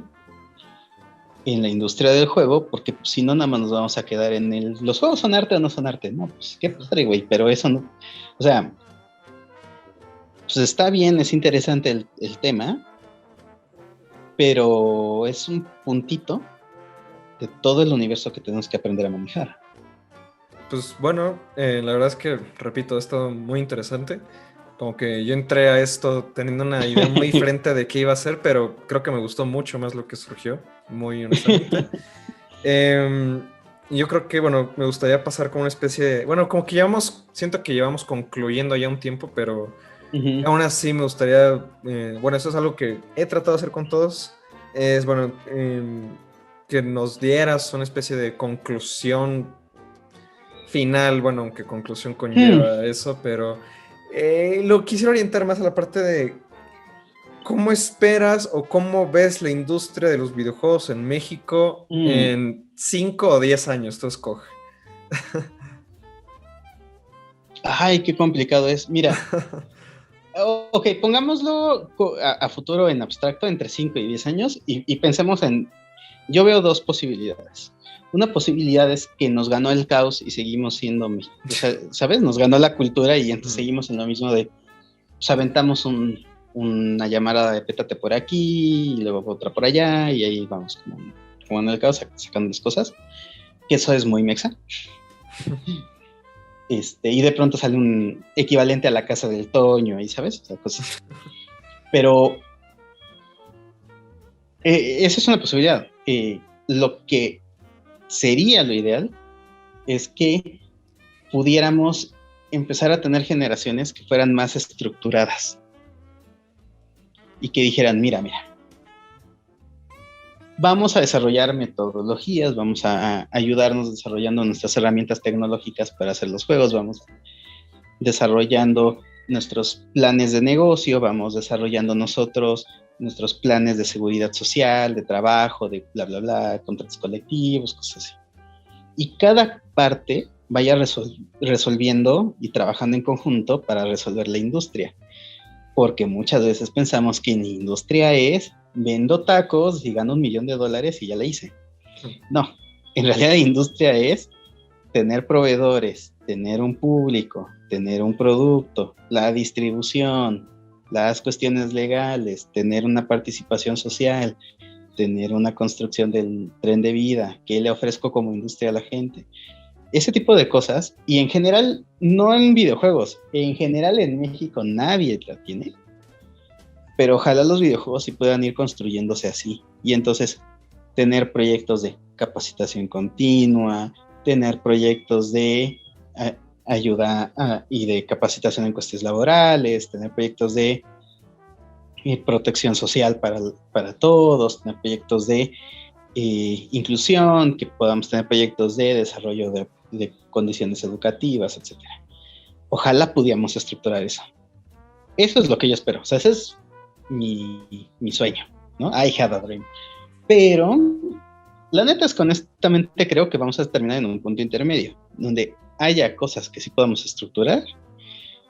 en la industria del juego, porque pues, si no, nada más nos vamos a quedar en los juegos son arte o no son arte. No, pues qué padre, güey, pero eso no. O sea, pues está bien, es interesante el tema, pero es un puntito de todo el universo que tenemos que aprender a manejar. Pues bueno, la verdad es que, repito, ha estado muy interesante. Como que yo entré a esto teniendo una idea muy diferente de qué iba a ser, pero creo que me gustó mucho más lo que surgió, muy honestamente. Yo creo que, bueno, me gustaría pasar con una especie de... Bueno, como que siento que llevamos concluyendo ya un tiempo, pero aún así me gustaría... bueno, eso es algo que he tratado de hacer con todos. Es, bueno, que nos dieras una especie de conclusión final, bueno, aunque conclusión conlleva eso, pero Lo quisiera orientar más a la parte de cómo esperas o cómo ves la industria de los videojuegos en México Mm, en 5 o 10 años, tú escoge. Ay, qué complicado es. Mira, ok, pongámoslo a futuro en abstracto entre 5 y 10 años y pensemos en, yo veo dos posibilidades. Una posibilidad es que nos ganó el caos y seguimos siendo, o sea, ¿sabes? Nos ganó la cultura y entonces Ujú. seguimos en lo mismo de, pues aventamos una llamada de pétate por aquí y luego otra por allá y ahí vamos como en el caos sacando las cosas, que eso es muy mexa. Y de pronto sale un equivalente a la casa del Toño, y sabes, o sea, cosas así. Pero esa es una posibilidad. Lo que sería lo ideal es que pudiéramos empezar a tener generaciones que fueran más estructuradas y que dijeran, mira, vamos a desarrollar metodologías, vamos a ayudarnos desarrollando nuestras herramientas tecnológicas para hacer los juegos, vamos desarrollando nuestros planes de negocio, vamos desarrollando nosotros nuestros planes de seguridad social, de trabajo, de bla, bla, bla, contratos colectivos, cosas así. Y cada parte vaya resolviendo y trabajando en conjunto para resolver la industria. Porque muchas veces pensamos que en industria es vendo tacos y gano $1,000,000 y ya la hice. No, en realidad la industria es tener proveedores, tener un público, tener un producto, la distribución, las cuestiones legales, tener una participación social, tener una construcción del tren de vida, qué le ofrezco como industria a la gente. Ese tipo de cosas, y en general, no en videojuegos, en general en México nadie la tiene, pero ojalá los videojuegos sí puedan ir construyéndose así. Y entonces tener proyectos de capacitación continua, tener proyectos de ayuda y de capacitación en cuestiones laborales, tener proyectos de protección social para todos, tener proyectos de inclusión, que podamos tener proyectos de desarrollo de condiciones educativas, etcétera. Ojalá pudiéramos estructurar eso. Eso es lo que yo espero. O sea, ese es mi sueño, ¿no? I have a dream. Pero la neta es que honestamente creo que vamos a terminar en un punto intermedio, donde haya cosas que sí podamos estructurar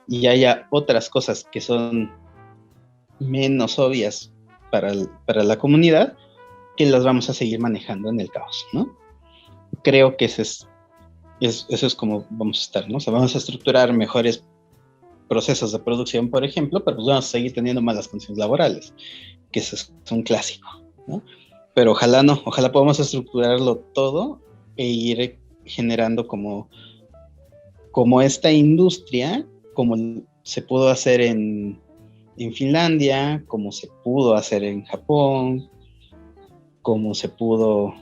y haya otras cosas que son menos obvias para la comunidad, que las vamos a seguir manejando en el caos, ¿no? Creo que eso es como vamos a estar, ¿no? O sea, vamos a estructurar mejores procesos de producción, por ejemplo, pero pues vamos a seguir teniendo malas condiciones laborales, que eso es un clásico, ¿no? Pero ojalá no, ojalá podamos estructurarlo todo e ir generando como esta industria, como se pudo hacer en Finlandia, como se pudo hacer en Japón, como se pudo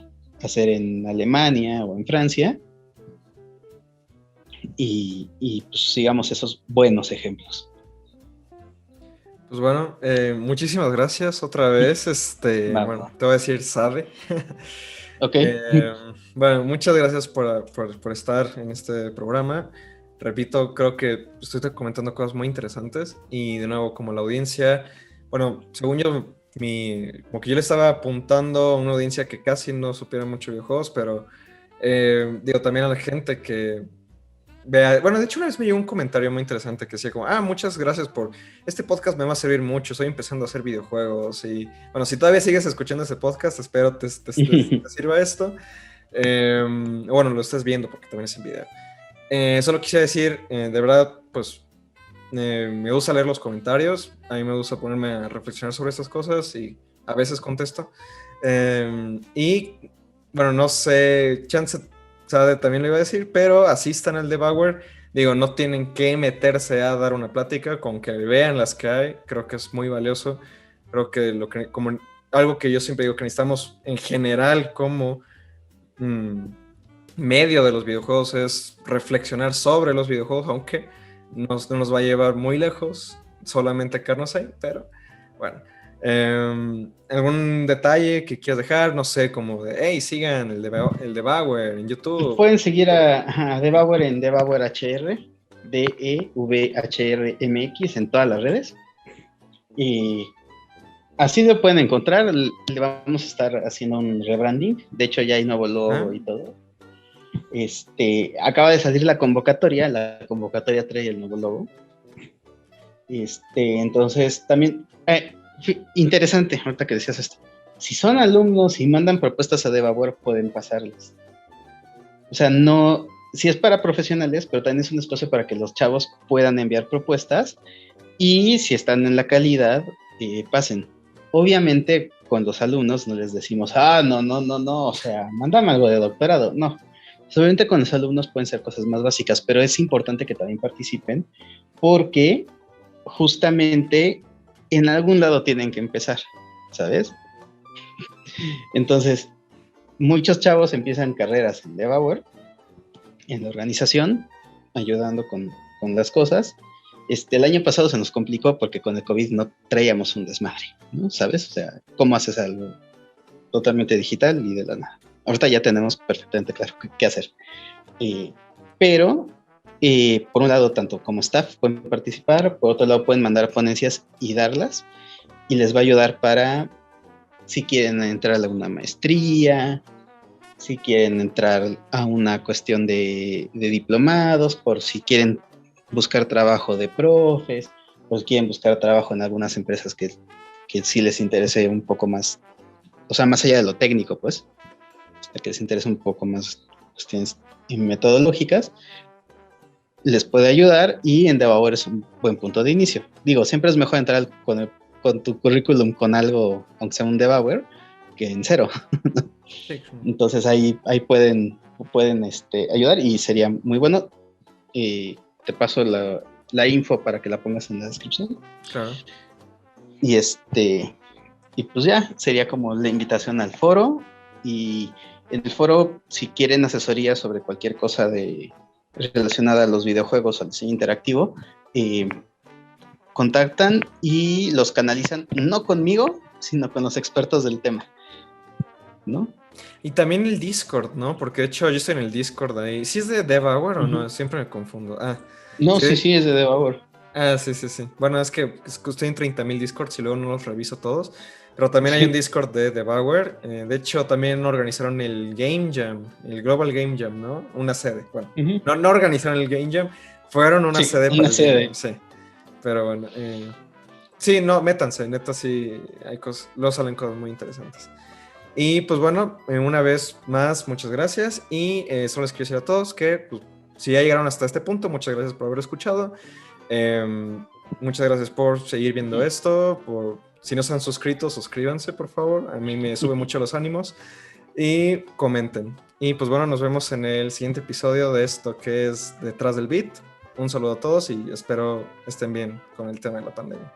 hacer en Alemania o en Francia, y pues sigamos esos buenos ejemplos. Pues bueno, muchísimas gracias otra vez. Va, Bueno, va. te voy a decir Sade. Ok. Eh, bueno, muchas gracias por estar en este programa. Repito, creo que estoy comentando cosas muy interesantes y de nuevo, como la audiencia, bueno, según yo, como que yo le estaba apuntando a una audiencia que casi no supiera mucho de videojuegos, pero digo también a la gente que vea, bueno, de hecho una vez me llegó un comentario muy interesante que decía como, muchas gracias por, este podcast me va a servir mucho, estoy empezando a hacer videojuegos y bueno, si todavía sigues escuchando ese podcast, espero te sirva esto. Bueno, lo estés viendo porque también es en video. Solo quisiera decir, de verdad, pues me gusta leer los comentarios, a mí me gusta ponerme a reflexionar sobre estas cosas y a veces contesto. Y bueno, no sé, chance Sade también lo iba a decir, pero asistan al Devour. Digo, no tienen que meterse a dar una plática, con que vean las que hay, creo que es muy valioso. Creo que como algo que yo siempre digo que necesitamos en general como mm, medio de los videojuegos es reflexionar sobre los videojuegos, aunque no nos va a llevar muy lejos, solamente quedarnos ahí, pero bueno. ¿Algún detalle que quieras dejar? No sé, como de, hey, sigan el Devour en YouTube. Pueden seguir a Devour en Devour HR. DEVHRMX en todas las redes. Y así lo pueden encontrar. Le vamos a estar haciendo un rebranding. De hecho, ya hay nuevo logo y todo. Acaba de salir la convocatoria. La convocatoria trae el nuevo logo. Entonces, también, interesante, ahorita que decías esto. Si son alumnos y mandan propuestas a DevAware, pueden pasarles. O sea, no, si es para profesionales, pero también es un espacio para que los chavos puedan enviar propuestas y si están en la calidad, pasen. Obviamente, con los alumnos no les decimos, no, o sea, mándame algo de doctorado. No, obviamente con los alumnos pueden ser cosas más básicas, pero es importante que también participen porque justamente en algún lado tienen que empezar, ¿sabes? Entonces, muchos chavos empiezan carreras en DevAware, en la organización, ayudando con las cosas. El año pasado se nos complicó porque con el COVID no traíamos un desmadre, ¿no? ¿Sabes? O sea, ¿cómo haces algo totalmente digital y de la nada? Ahorita ya tenemos perfectamente claro qué hacer. Pero, por un lado, tanto como staff pueden participar, por otro lado pueden mandar ponencias y darlas, y les va a ayudar para, si quieren entrar a una maestría, si quieren entrar a una cuestión de diplomados, por si quieren buscar trabajo de profes, pues quieren buscar trabajo en algunas empresas que sí les interese un poco más, o sea, más allá de lo técnico, pues, que les interese un poco más cuestiones metodológicas, les puede ayudar y en DevAware es un buen punto de inicio. Digo, siempre es mejor entrar con tu currículum con algo, aunque sea un DevAware, que en cero. Sí. Entonces ahí pueden ayudar y sería muy bueno. Te paso la info para que la pongas en la descripción. Claro. Y y pues ya, sería como la invitación al foro. Y en el foro, si quieren asesoría sobre cualquier cosa relacionada a los videojuegos o al diseño interactivo, contactan y los canalizan, no conmigo, sino con los expertos del tema, ¿no? Y también el Discord, ¿no? Porque de hecho yo estoy en el Discord ahí. ¿Sí es de DevAware o no? Siempre me confundo. No, sí, es de DevAware. Sí. Bueno, es que estoy en 30,000 Discords y luego no los reviso todos. Pero también hay un Discord de DevAware. De hecho, también organizaron el Game Jam, el Global Game Jam, ¿no? Una sede. Bueno, no organizaron el Game Jam, fueron una sede para el Game Jam, sí. Pero bueno, sí, no, métanse, neta, sí, hay cosas, luego salen cosas muy interesantes. Y pues bueno, una vez más, muchas gracias. Y solo les quiero decir a todos que pues, si ya llegaron hasta este punto, muchas gracias por haber escuchado. Muchas gracias por seguir viendo esto. Si no se han suscrito, suscríbanse, por favor. A mí me sube mucho los ánimos. Y comenten. Y pues bueno, nos vemos en el siguiente episodio de esto que es Detrás del Beat. Un saludo a todos y espero estén bien con el tema de la pandemia.